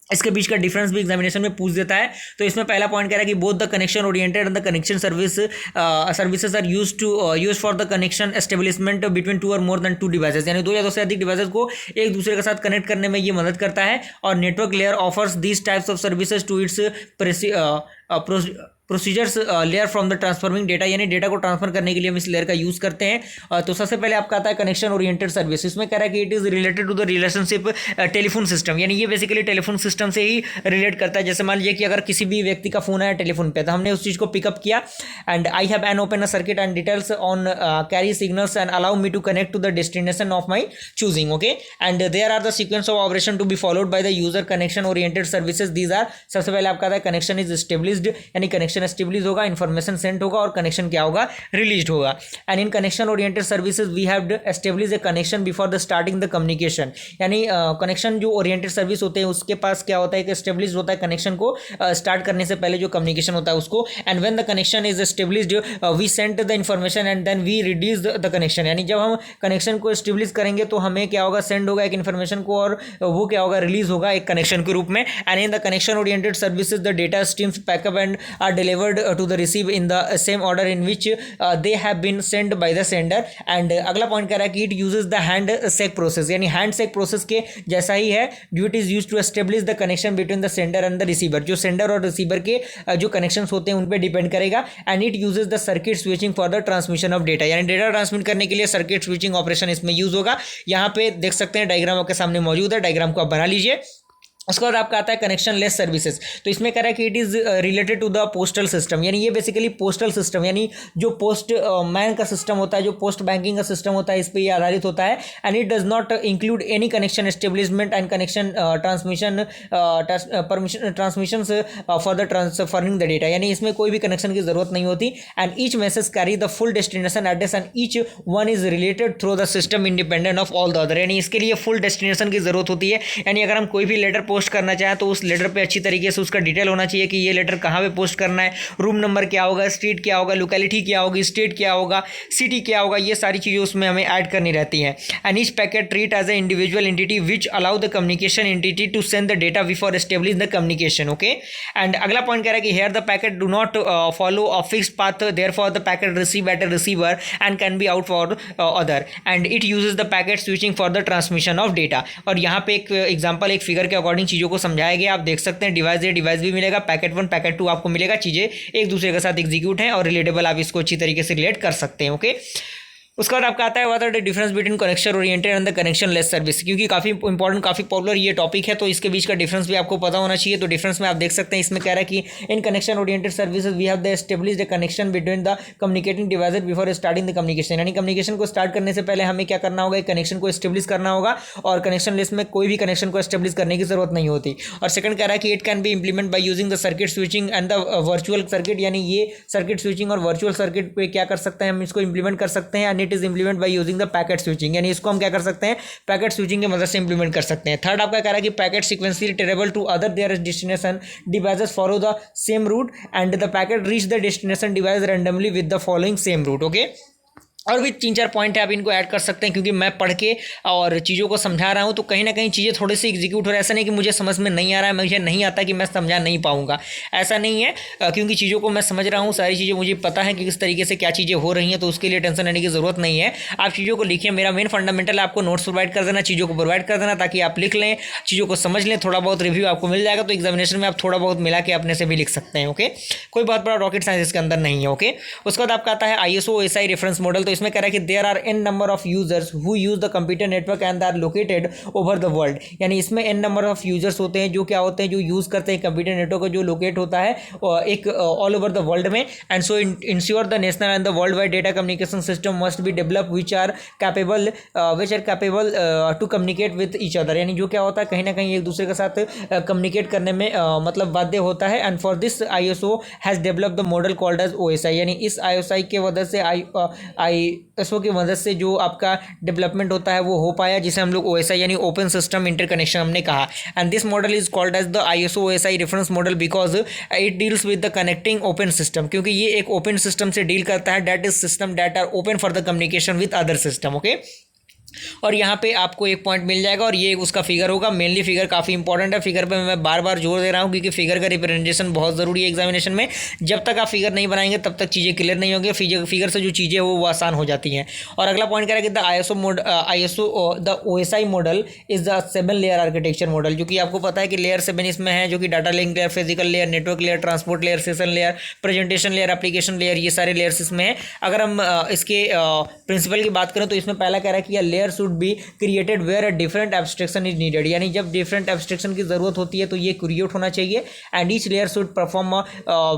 इसके बीच का डिफरेंस भी एग्जामिनेशन में पूछ देता है। तो इसमें पहला पॉइंट कह रहा है कि both the connection oriented and the connection services are use for the connection establishment between 2 or more than 2 devices, यानी 2 या 2 से अधिक डिवाइसेज को एक दूसरे के साथ कनेक्ट करने में ये मदद करता है। और network layer offers these types of services to its procedures layer from the transforming data, यानी डेटा को ट्रांसफर करने के लिए हम इस लेयर का यूज़ करते हैं। तो सबसे पहले आपका आता है कनेक्शन ओरिएंटेड सर्विस। इसमें कह रहा है कि it is related to the relationship telephone system, यानी ये बेसिकली टेलीफोन सिस्टम से ही रिलेट करता है। जैसे मान लीजिए कि अगर किसी भी व्यक्ति का फोन आया टेलीफोन पे, तो हमने उस चीज़ को पिकअप किया, and I have an open a circuit and details on carry signals and allow me to connect to the destination of my choosing, okay, and there are the sequence of operation to be followed by the user. Connection oriented services these are, सबसे पहले आपका आता है connection is established, यानी connection establish होगा, information send होगा और connection क्या होगा, रिलीज होगा। And in connection oriented services we have establish a connection before the starting the communication, यानी कनेक्शन जो ओरिएंटेड सर्विस होते हैं उसके पास क्या होता है कि एस्टेब्लिश होता है कनेक्शन को स्टार्ट करने से पहले जो कम्युनिकेशन होता है उसको। And when the connection is established we send the information and then we reduce the connection, यानी जब हम कनेक्शन को एस्टेब्लिश करेंगे तो हमें क्या होगा, सेंड होगा एक इन्फॉर्मेशन को और वो क्या होगा, रिलीज होगा एक कनेक्शन के रूप में। And in the connection oriented services the data streams pack up and are delivered to the receive in the same order in which they have been send by the sender. And अगला point कह रहा है कि it uses the handshake process, यानी handshake process के जैसा ही है, due it is use to establish the connection between the sender and the receiver, जो सेंडर और रिसीवर के जो कनेक्शन होते हैं उन पर डिपेंड करेगा। And it uses the circuit switching for the transmission of data, यानी डेटा ट्रांसमिट करने के लिए सर्किट स्विचिंग ऑपरेशन इसमें यूज होगा। यहाँ पे देख सकते हैं डायग्राम आपके सामने मौजूद है, डायग्राम को आप बना लीजिए। उसके बाद आपका आता है कनेक्शन लेस सर्विसेज, तो इसमें कह रहा है कि it is related to the postal system, यानी ये बेसिकली पोस्टल सिस्टम, यानी जो पोस्ट मैन का सिस्टम होता है, जो पोस्ट बैंकिंग का सिस्टम होता है, इस पर ये आधारित होता है। And it does not include any connection establishment and connection transmission permission transmission for the transferring the data, यानी इसमें कोई भी कनेक्शन की जरूरत नहीं होती। And each message carry the full destination address and each one is related through the system independent of all the other, यानी इसके लिए फुल डेस्टिनेशन की जरूरत होती है। यानी अगर हम कोई भी लेटर पोस्ट करना चाहें तो उस लेटर पे अच्छी तरीके से उसका डिटेल होना चाहिए कि ये लेटर कहाँ पे पोस्ट करना है, रूम नंबर क्या होगा, स्ट्रीट क्या होगा, लोकेलिटी क्या होगी, स्टेट क्या होगा, सिटी क्या होगा, ये सारी चीज़ें उसमें हमें ऐड करनी रहती हैं। And each packet treat as a individual entity which allow the communication entity to send the data before establish the communication, okay. And अगला पॉइंट कह रहा है कि here the packet do not follow a fixed path, therefore the packet receive at a receiver and can be out for other, and it uses the packet switching for the transmission of data. और यहाँ पे एक example, एक figure के according चीज़ों को समझाया गया, आप देख सकते हैं डिवाइस ए डिवाइस भी मिलेगा, पैकेट 1 पैकेट 2 आपको मिलेगा, चीज़ें एक दूसरे के साथ एग्जीक्यूट हैं और रिलेटेबल, आप इसको अच्छी तरीके से रिलेट कर सकते हैं, ओके। उसके बाद आपका आता है what are the difference between connection oriented and the connectionless service, क्योंकि काफ़ी इंपॉर्टेंट काफ़ी पॉपुलर ये टॉपिक है, तो इसके बीच का डिफरेंस भी आपको पता होना चाहिए। तो डिफरेंस में आप देख सकते हैं, इसमें कह रहा है कि in connection oriented services we have the established connection between the communicating devices before starting the communication, यानी कम्युनिकेशन को स्टार्ट करने से पहले हमें क्या करना होगा, एक कनेक्शन को एस्टेब्लिश करना होगा, और कनेक्शन लेस में कोई भी कनेक्शन को एस्टेब्लिश करने की जरूरत नहीं होती। और सेकंड कह रहा है कि it can be implement by using the circuit switching and the virtual circuit, यानी ये सर्किट स्विचिंग और वर्चुअल सर्किट पे क्या कर सकते हैं, हम इसको इंप्लीमेंट कर सकते हैं। And it is implement by using the packet switching, यानी इसको हम क्या कर सकते हैं, पैकेट स्विचिंग की मदद से इंप्लीमेंट कर सकते हैं। थर्ड आपका कह रहा है कि packet sequentially terrible to other their destination devices follow the same route and the packet reach the destination device randomly with the following same route. Okay, और भी 3-4 पॉइंट है, आप इनको ऐड कर सकते हैं, क्योंकि मैं पढ़ के और चीज़ों को समझा रहा हूँ तो कहीं ना कहीं चीज़ें थोड़ी सी एग्जीक्यूट हो रहा है। ऐसा नहीं कि मुझे समझ में नहीं आ रहा है, मुझे नहीं आता कि मैं समझा नहीं पाऊँगा, ऐसा नहीं है, क्योंकि चीज़ों को मैं समझ रहा हूँ, सारी चीज़ें मुझे पता है कि किस तरीके से क्या चीज़ें हो रही हैं, तो उसके लिए टेंशन लेने की ज़रूरत नहीं है। आप चीज़ों को लिखिए, मेरा मेन फंडामेंटल है आपको नोट्स प्रोवाइड कर देना, चीज़ों को प्रोवाइड कर देना, ताकि आप लिख लें, चीज़ों को समझ लें, थोड़ा बहुत रिव्यू आपको मिल जाएगा, तो एग्जामिनेशन में आप थोड़ा बहुत मिला के अपने से भी लिख सकते हैं। ओके, कोई बहुत बड़ा रॉकेट साइंस इसके अंदर नहीं है। ओके, उसके बाद आपका आता है ISO OSI रेफरेंस मॉडल, तो इसमें कह रहा है कि there are n number of users who use the computer network and are located over the world, यानी इसमें n number of users होते हैं जो क्या होते हैं, जो यूज करते हैं कंप्यूटर नेटवर्क को, जो लोकेट होता है एक ऑल ओवर द वर्ल्ड में। And so ensure the national and the world wide data communication system must be develop which are capable to communicate with each other, यानी जो क्या होता है, कहीं ना कहीं एक दूसरे के साथ कम्युनिकेट करने में मतलब बाध्य होता है। And for this ISO has develop the model called as OSI, यानी इस ISI के वजह से ISO की मदद से जो आपका डेवलपमेंट होता है वो हो पाया, जिसे हम लोग OSI यानी ओपन सिस्टम इंटरकनेक्शन हमने कहा। And this model is called as the ISO OSI reference model because it deals with the connecting open system, क्योंकि ये एक ओपन सिस्टम से डील करता है, that is system that are open for the communication with other system. Okay, और यहाँ पे आपको एक पॉइंट मिल जाएगा, और ये उसका फिगर होगा। मेनली फिगर काफ़ी इंपॉर्टेंट है, फिगर पे मैं बार बार जोर दे रहा हूँ, क्योंकि फिगर का रिप्रेजेंटेशन बहुत ज़रूरी है एग्जामिनेशन में। जब तक आप फिगर नहीं बनाएंगे तब तक चीज़ें क्लियर नहीं होंगी, फिगर से जो चीज़ें वो आसान हो जाती हैं। और अगला पॉइंट कह रहा है कि the OSI model is the 7 layer architecture model, जो कि आपको पता है कि लेयर 7 इसमें है, जो कि data link layer, physical layer, network layer, transport layer, session layer, presentation layer, application layer, ये सारे लेयर्स इसमें हैं। अगर हम इसके प्रिंसिपल की बात करें तो इसमें पहला कह रहा है कि layer should be created where a different abstraction is needed, यानी जब डिफरेंट एब्स्ट्रैक्शन की जरूरत होती है तो ये क्रिएट होना चाहिए। And each layer should perform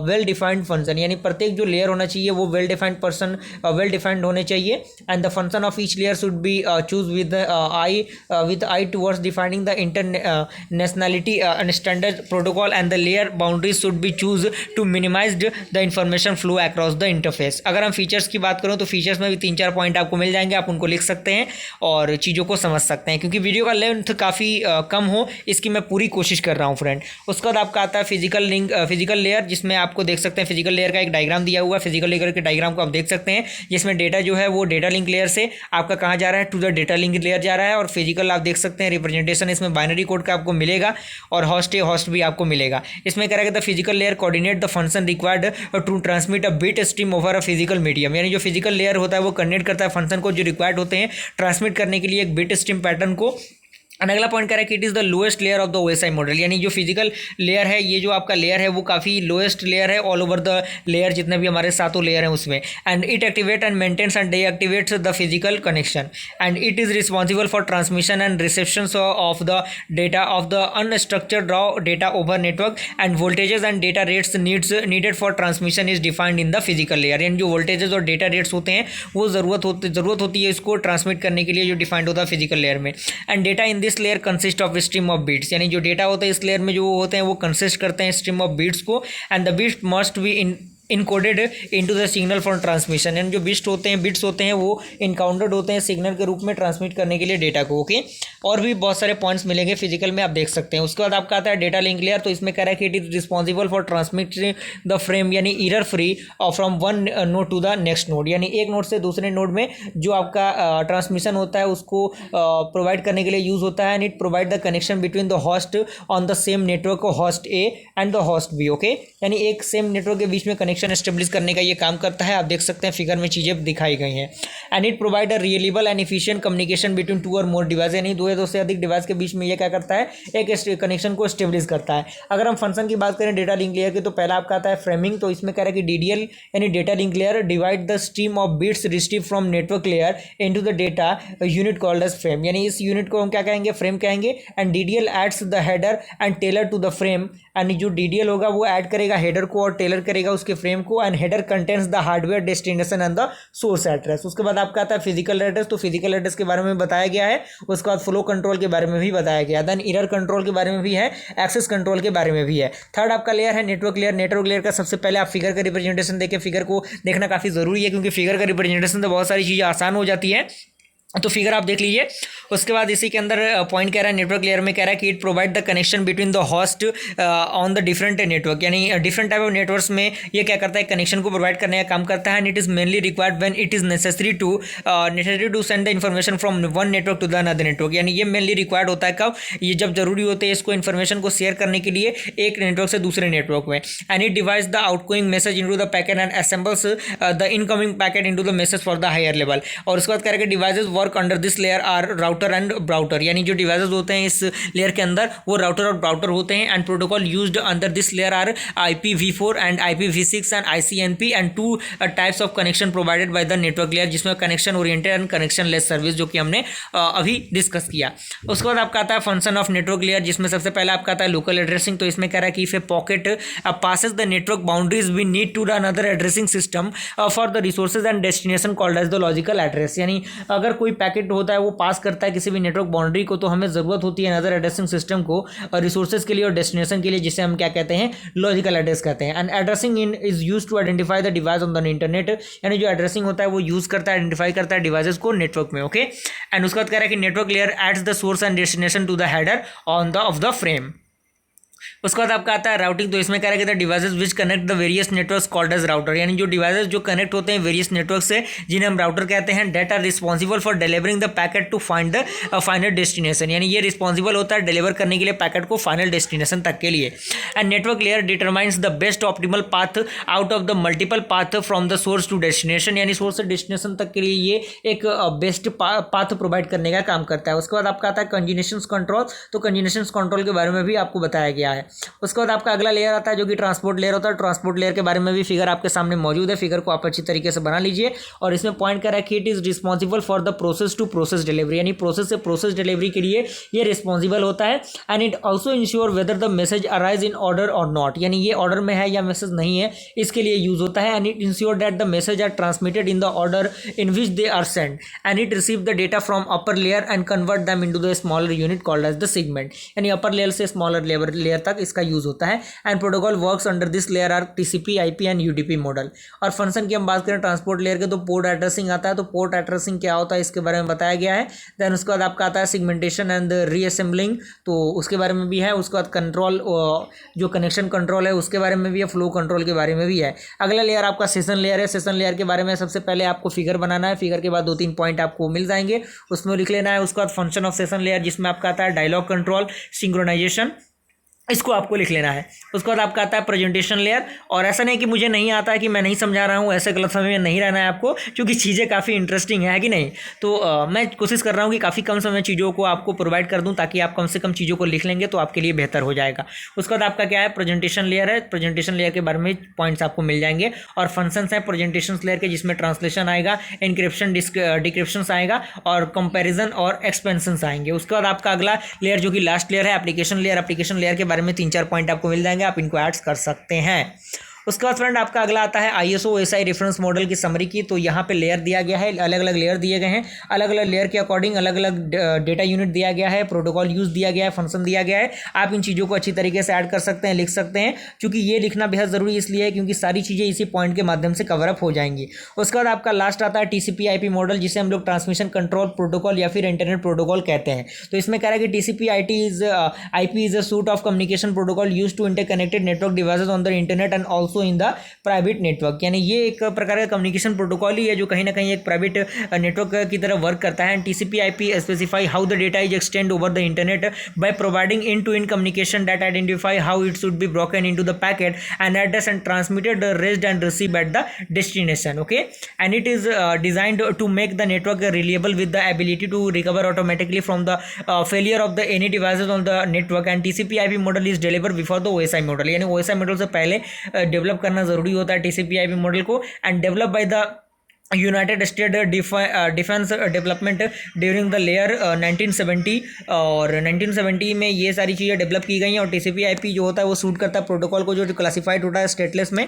well defined function, यानी प्रत्येक जो लेयर होना चाहिए वो वेल डिफाइंड होने चाहिए। And the function of each layer should be choose with eye towards defining the internationality and standard protocol and the layer boundaries should be choose to minimize the information flow across the interface. अगर हम features की बात करें तो features में भी 3-4 point आपको मिल जाएंगे, आप उनको लिख सकते हैं और चीज़ों को समझ सकते हैं, क्योंकि वीडियो का लेंथ काफ़ी कम हो इसकी मैं पूरी कोशिश कर रहा हूँ फ्रेंड। उसके बाद आपका आता है फिजिकल लेयर, जिसमें आपको देख सकते हैं फिजिकल लेयर का एक डायग्राम दिया हुआ है। फिजिकल लेयर के डायग्राम को आप देख सकते हैं, जिसमें डेटा जो है वो डेटा लिंक लेयर से आपका कहाँ जा रहा है, to the data link layer जा रहा है। और फिजिकल आप देख सकते हैं रिप्रेजेंटेशन इसमें बाइनरी कोड का आपको मिलेगा, और होस्ट भी आपको मिलेगा। इसमें कह रहा है the physical layer coordinate the function required to transmit a bit stream over a physical medium, यानी जो फिजिकल लेयर होता है वो कोऑर्डिनेट करता है फंक्शन को जो रिक्वायर्ड होते हैं ट्रांसमिट करने के लिए एक बिट स्ट्रीम पैटर्न को। अगला पॉइंट कह रहा है कि it is the lowest layer of the OSI model, यानी जो फिजिकल लेयर है, ये जो आपका लेयर है वो काफ़ी लोएस्ट लेयर है ऑल ओवर द लेयर, जितने भी हमारे 7 लेयर हैं उसमें। And it activate and maintains and deactivates the physical connection, and it is responsible for transmission and reception of the data of the unstructured raw data over network, and voltages and data rates needed for transmission is defined in the physical layer, यानी जो voltages और data rates होते हैं वो ज़रूरत होती है इसको ट्रांसमिट करने के लिए, जो डिफाइंड होता है फिजिकल लेयर में। And data in this layer consist of stream of bits, यानी जो डेटा होता है इस लेयर में जो होते हैं वो कंसिस्ट करते हैं स्ट्रीम ऑफ बीट्स को। And the bits must be encoded into the signal for transmission, यानी जो बिट्स होते हैं वो इनकाउंटेड होते हैं सिग्नल के रूप में ट्रांसमिट करने के लिए डेटा को। ओके, और भी बहुत सारे पॉइंट्स मिलेंगे फिजिकल में, आप देख सकते हैं। उसके बाद आपका आता है डेटा लिंक लेयर, तो इसमें कह रहा है कि it is responsible for transmitting the frame, यानी error free from one node to the next node, यानी एक नोड से दूसरे नोड में जो आपका ट्रांसमिशन होता है उसको प्रोवाइड करने के लिए यूज होता है। And it provide the connection between the host on the same network, host A and the host B. Okay, यानी एक सेम नेटवर्क के बीच में कनेक्शन कनेक्शन स्टेब्लिश करने का ये काम करता है। आप देख सकते हैं फिगर में चीज़ें दिखाई गई हैं। And it provide a reliable and efficient communication between 2 or more device, यानी 2 या 2 से अधिक डिवाइस के बीच में ये क्या करता है, एक कनेक्शन को स्टेब्लिश करता है। अगर हम फंक्शन की बात करें डेटा लिंक लेयर की, तो पहला आपका आता है फ्रेमिंग। तो इसमें कह रहा है कि DDL यानी data link layer divide the stream of bits receive from network layer into the data unit called as frame, यानी इस यूनिट को हम क्या कहेंगे, फ्रेम कहेंगे। And DDL adds the header and trailer to the frame, and जो DDL होगा वो ऐड करेगा हेडर को और टेलर करेगा उसके फ्रेम को। And header contains the hardware destination and the source address. उसके बाद आपका आता है फिजिकल एड्रेस। तो फिजिकल एड्रेस के बारे में बताया गया है। उसके बाद फ्लो कंट्रोल के बारे में भी बताया गया। देन एरर कंट्रोल के बारे में भी है, एक्सेस कंट्रोल के बारे में भी है। थर्ड आपका लेयर है नेटवर्क लेयर। नेटवर्क लेयर का सबसे पहले आप फिगर का रिप्रेजेंटेशन देखें। फिगर को देखना काफ़ी ज़रूरी है क्योंकि फिगर का रिप्रेजेंटेशन से बहुत सारी चीज़ें आसान हो जाती है। तो फिगर आप देख लीजिए। उसके बाद इसी के अंदर पॉइंट कह रहा है नेटवर्क लेयर में, कह रहा है कि it provide the connection between the host on the different network, यानी डिफरेंट टाइप ऑफ नेटवर्क्स में ये क्या करता है, कनेक्शन को प्रोवाइड करने का काम करता है। And it is mainly required when it is necessary to send the information from one network to the another network, यानी ये मेनली रिक्वायर्ड होता है कब, ये जब जरूरी होते हैं इसको इन्फॉर्मेशन को शेयर करने के लिए एक नेटवर्क से दूसरे नेटवर्क में। And it divides the outgoing message into the packet and assembles the incoming packet into the message for the higher level. और उसके बाद कह रहा है कि devices work under this layer are router and brouter, यानी जो डिवाइसेस होते हैं इस लेयर के अंदर वो राउटर और ब्राउटर होते हैं। And protocol used under this layer are IPv4 and IPv6 and ICNP and 2 types of connection provided by the network layer, जिसमें connection oriented and connectionless service, जो कि हमने अभी डिस्कस किया। उसके बाद आपका आता है फंक्शन ऑफ नेटवर्क लेयर, जिसमें सबसे पहले आपका आता है लोकल एड्रेसिंग। तो इसमें कह रहा है कि if A pocket passes the network boundaries we need to run another addressing system for the resources and destination called as the logical address, यानी अगर कोई पैकेट होता है वो पास करता है किसी भी नेटवर्क बाउंड्री को, तो हमें ज़रूरत होती है अनदर एड्रेसिंग सिस्टम को रिसोर्सेज के लिए और डेस्टिनेशन के लिए, जिसे हम क्या कहते हैं, लॉजिकल एड्रेस कहते हैं। And addressing in is use to identify the device on the internet, यानी जो एड्रेसिंग होता है वो यूज़ करता है, आइडेंटिफाई करता है डिवाइसेस को नेटवर्क में। ओके। एंड उसके बाद कह रहा है कि network layer adds the source and destination to the header on the of the frame. उसके बाद आपका आता है राउटिंग। तो इसमें क्या रहेगा, the devices which connect the various networks called as router, यानी जो डिवाइसेस जो कनेक्ट होते हैं वेरियस नेटवर्क से, जिन्हें हम राउटर कहते हैं, that are responsible for delivering the packet to find the final destination, यानी ये रिस्पॉन्सिबल होता है डिलीवर करने के लिए पैकेट को फाइनल डेस्टिनेशन तक के लिए। And network layer determines the best optimal path out of the multiple path from the source to destination, यानी सोर्स से डेस्टिनेशन तक के लिए ये एक बेस्ट पाथ प्रोवाइड करने का काम करता है। उसके बाद आपका आता है कंजेशन कंट्रोल। तो कंजेशन कंट्रोल के बारे में भी आपको बताया गया है। उसके बाद आपका अगला लेयर आता है जो कि ट्रांसपोर्ट लेयर होता है। ट्रांसपोर्ट लेयर के बारे में भी फिगर आपके सामने मौजूद है। फिगर को आप अच्छी तरीके से बना लीजिए। और इसमें पॉइंट कर रहा है कि it is responsible for the process to process delivery, यानी प्रोसेस से प्रोसेस डिलीवरी के लिए ये रिस्पॉन्सिबल होता है। And it also ensure whether the message arise in order or not, यानी ये ऑर्डर में है या मैसेज नहीं है, इसके लिए यूज होता है। And it ensure that the message are transmitted in the order in which they are send, and it receive the data from upper layer and convert them into the smaller unit called as the segment, यानी upper layer से smaller layer तक इसका use होता है। And protocol works under this layer are TCP, IP and UDP model. और function की हम बात करें ट्रांसपोर्ट लेयर के, तो पोर्ट एड्रेसिंग आता है। तो पोर्ट एड्रेसिंग क्या होता है इसके बारे में बताया गया है। देन उसके बाद आपका आता है सिगमेंटेशन एंड रीअसेंबलिंग, तो उसके बारे में भी है। उसके बाद कंट्रोल, जो कनेक्शन कंट्रोल है उसके बारे में भी है, फ्लो कंट्रोल के बारे में भी है। अगला लेयर आपका सेशन लेयर है। सेशन लेयर के बारे में सबसे पहले आपको फिगर बनाना है। फिगर के बाद 2-3 पॉइंट आपको मिल जाएंगे, उसमें लिख लेना है। उसके बाद फंक्शन ऑफ सेशन लेयर, जिसमें आपका आता है डायलॉग कंट्रोल, सिंक्रोनाइजेशन, इसको आपको लिख लेना है। उसके बाद आपका आता है प्रेजेंटेशन लेयर। और ऐसा नहीं कि मुझे नहीं आता है कि मैं नहीं समझा रहा हूँ, ऐसे गलतफहमी में नहीं रहना है आपको, क्योंकि चीज़ें काफ़ी इंटरेस्टिंग है कि नहीं। तो मैं कोशिश कर रहा हूँ कि काफ़ी कम समय चीज़ों को आपको प्रोवाइड कर दूँ, ताकि आप कम से कम चीज़ों को लिख लेंगे तो आपके लिए बेहतर हो जाएगा। उसके बाद आपका क्या है, प्रेजेंटेशन लेयर है। प्रेजेंटेशन लेयर के बारे में पॉइंट्स आपको मिल जाएंगे। और फंक्शंस हैं प्रेजेंटेशन लेयर के, जिसमें ट्रांसलेशन आएगा, इंक्रिप्शन, डिक्रिप्शन आएगा, और कंपेरिजन और एक्सपेंशन आएंगे। उसके बाद आपका अगला लेयर जो कि लास्ट लेयर है, एप्लीकेशन लेयर। एप्लीकेशन लेयर के बारे में 3-4 पॉइंट आपको मिल जाएंगे, आप इनको ऐड कर सकते हैं। उसके बाद फ्रेंड आपका अगला आता है ISO OSI रेफरेंस मॉडल की समरी की। तो यहाँ पे लेयर दिया गया है, अलग अलग लेयर दिए गए हैं, अलग अलग लेयर के अकॉर्डिंग अलग अलग डेटा यूनिट दिया गया है, प्रोटोकॉल यूज दिया गया है, फंक्शन दिया गया है। आप इन चीज़ों को अच्छी तरीके से ऐड कर सकते हैं, लिख सकते हैं, क्योंकि ये लिखना बेहद ज़रूरी इसलिए है क्योंकि सारी चीज़ें इसी पॉइंट के माध्यम से कवर अप हो जाएंगी। उसके बाद आपका लास्ट आता है TCP IP मॉडल, जिसे हम लोग ट्रांसमिशन कंट्रोल प्रोटोकॉल या फिर इंटरनेट प्रोटोकॉल कहते हैं। तो इसमें कह रहा है कि TCP IP is a suite of communication protocol use to interconnected network devices on the internet and also also in the private network, यानी ये एक प्रकार का कम्युनिकेशन प्रोटोकॉल ही है जो कहीं ना कहीं एक प्राइवेट नेटवर्क की तरह वर्क करता है। And TCP/IP specify how the data is extend over the internet by providing end to end communication that identify how it should be broken into the packet and address and transmitted, raised and received at the destination. Okay, and it is designed to make the network reliable with the ability to recover automatically from the failure of the any devices on the network. And TCP/IP model is delivered before the OSI model, यानी OSI model से पहले develop करना जरूरी होता है TCP/IP model को, and develop by the United state defence development during the layer 1970, और 1970 में ये सारी चीज़ें डेवलप की गई हैं। और TCP/IP जो होता है वो सूट करता है प्रोटोकॉल को जो क्लासिफाइड होता है स्टेटलेस में।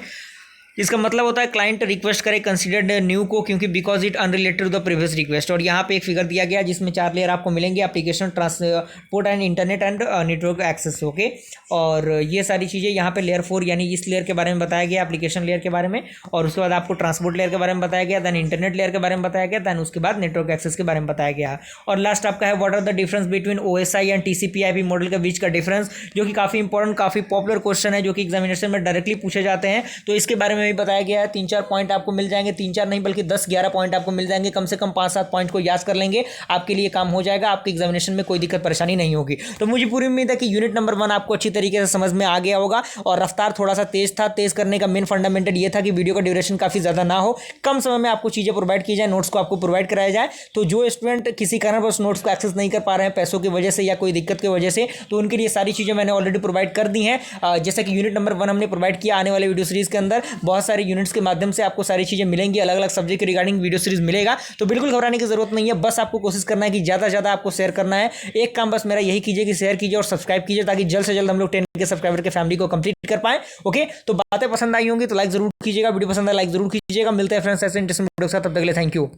इसका मतलब होता है क्लाइंट रिक्वेस्ट करे कंसीडर्ड न्यू को, क्योंकि because it unrelated to the previous request. और यहाँ पे एक फिगर दिया गया जिसमें 4 लेयर आपको मिलेंगे, application, transport and internet and network access. Okay, और ये सारी चीज़ें यहाँ पे लेयर 4 यानी इस लेयर के बारे में बताया गया, एप्लीकेशन लेयर के बारे में, और उसके बाद आपको ट्रांसपोर्ट लेयर के बारे में बताया गया, दैन इंटरनेट लेयर के बारे में बताया गया, दैन उसके बाद नेटवर्क एक्सेस के बारे में बताया गया। और लास्ट आपका है what are the difference between OSI and TCP/IP model के बीच का डिफरेंस, जो कि काफ़ी इंपॉर्टेंट, काफ़ी पॉपुलर क्वेश्चन है जो कि एग्जामिनेशन में डायरेक्टली पूछे जाते हैं। तो इसके बारे में भी बताया गया है। 3-4 पॉइंट आपको मिल जाएंगे, 3-4 नहीं बल्कि 10-11 पॉइंट आपको मिल जाएंगे, कम से कम 5-7 पॉइंट को याद कर लेंगे, आपके लिए काम हो जाएगा, आपके एग्जामिनेशन में कोई दिक्कत परेशानी नहीं होगी। तो मुझे पूरी उम्मीद है कि यूनिट नंबर 1 आपको अच्छी तरीके से समझ में आ गया होगा, और रफ्तार थोड़ा सा तेज था। तेज करने का मेन फंडामेंटल ये था कि वीडियो का ड्यूरेशन काफी ज्यादा ना हो, कम समय में आपको चीजें प्रोवाइड की जाए, नोट्स को आपको प्रोवाइड कराया जाए। तो जो स्टूडेंट किसी कारणवश नोट्स को एक्सेस नहीं कर पा रहे हैं पैसों की वजह से या कोई दिक्कत की वजह से, तो उनके लिए सारी चीजें मैंने ऑलरेडी प्रोवाइड कर दी हैं। जैसा कि यूनिट नंबर 1 हमने प्रोवाइड किया, आने वाले वीडियो सीरीज के अंदर बहुत सारे यूनिट्स के माध्यम से आपको सारी चीजें मिलेंगी, अलग अलग सब्जेक्ट के रिगार्डिंग वीडियो सीरीज मिलेगा। तो बिल्कुल घबराने की जरूरत नहीं है, बस आपको कोशिश करना है कि ज्यादा से ज्यादा आपको शेयर करना है। एक काम बस मेरा यही कीजिए कि शेयर कीजिए और सब्सक्राइब कीजिए, ताकि जल्द से जल्द हम लोग 10 के सब्सक्राइबर के फैमिली को कंप्लीट कर पाए। ओके, तो बातें पसंद आई होंगी तो लाइक जरूर कीजिएगा, वीडियो पसंद है लाइक जरूर कीजिएगा। मिलते हैं फ्रेंड्स ऐसे इंटरेस्टिंग वीडियो के साथ, तब तक के लिए थैंक यू।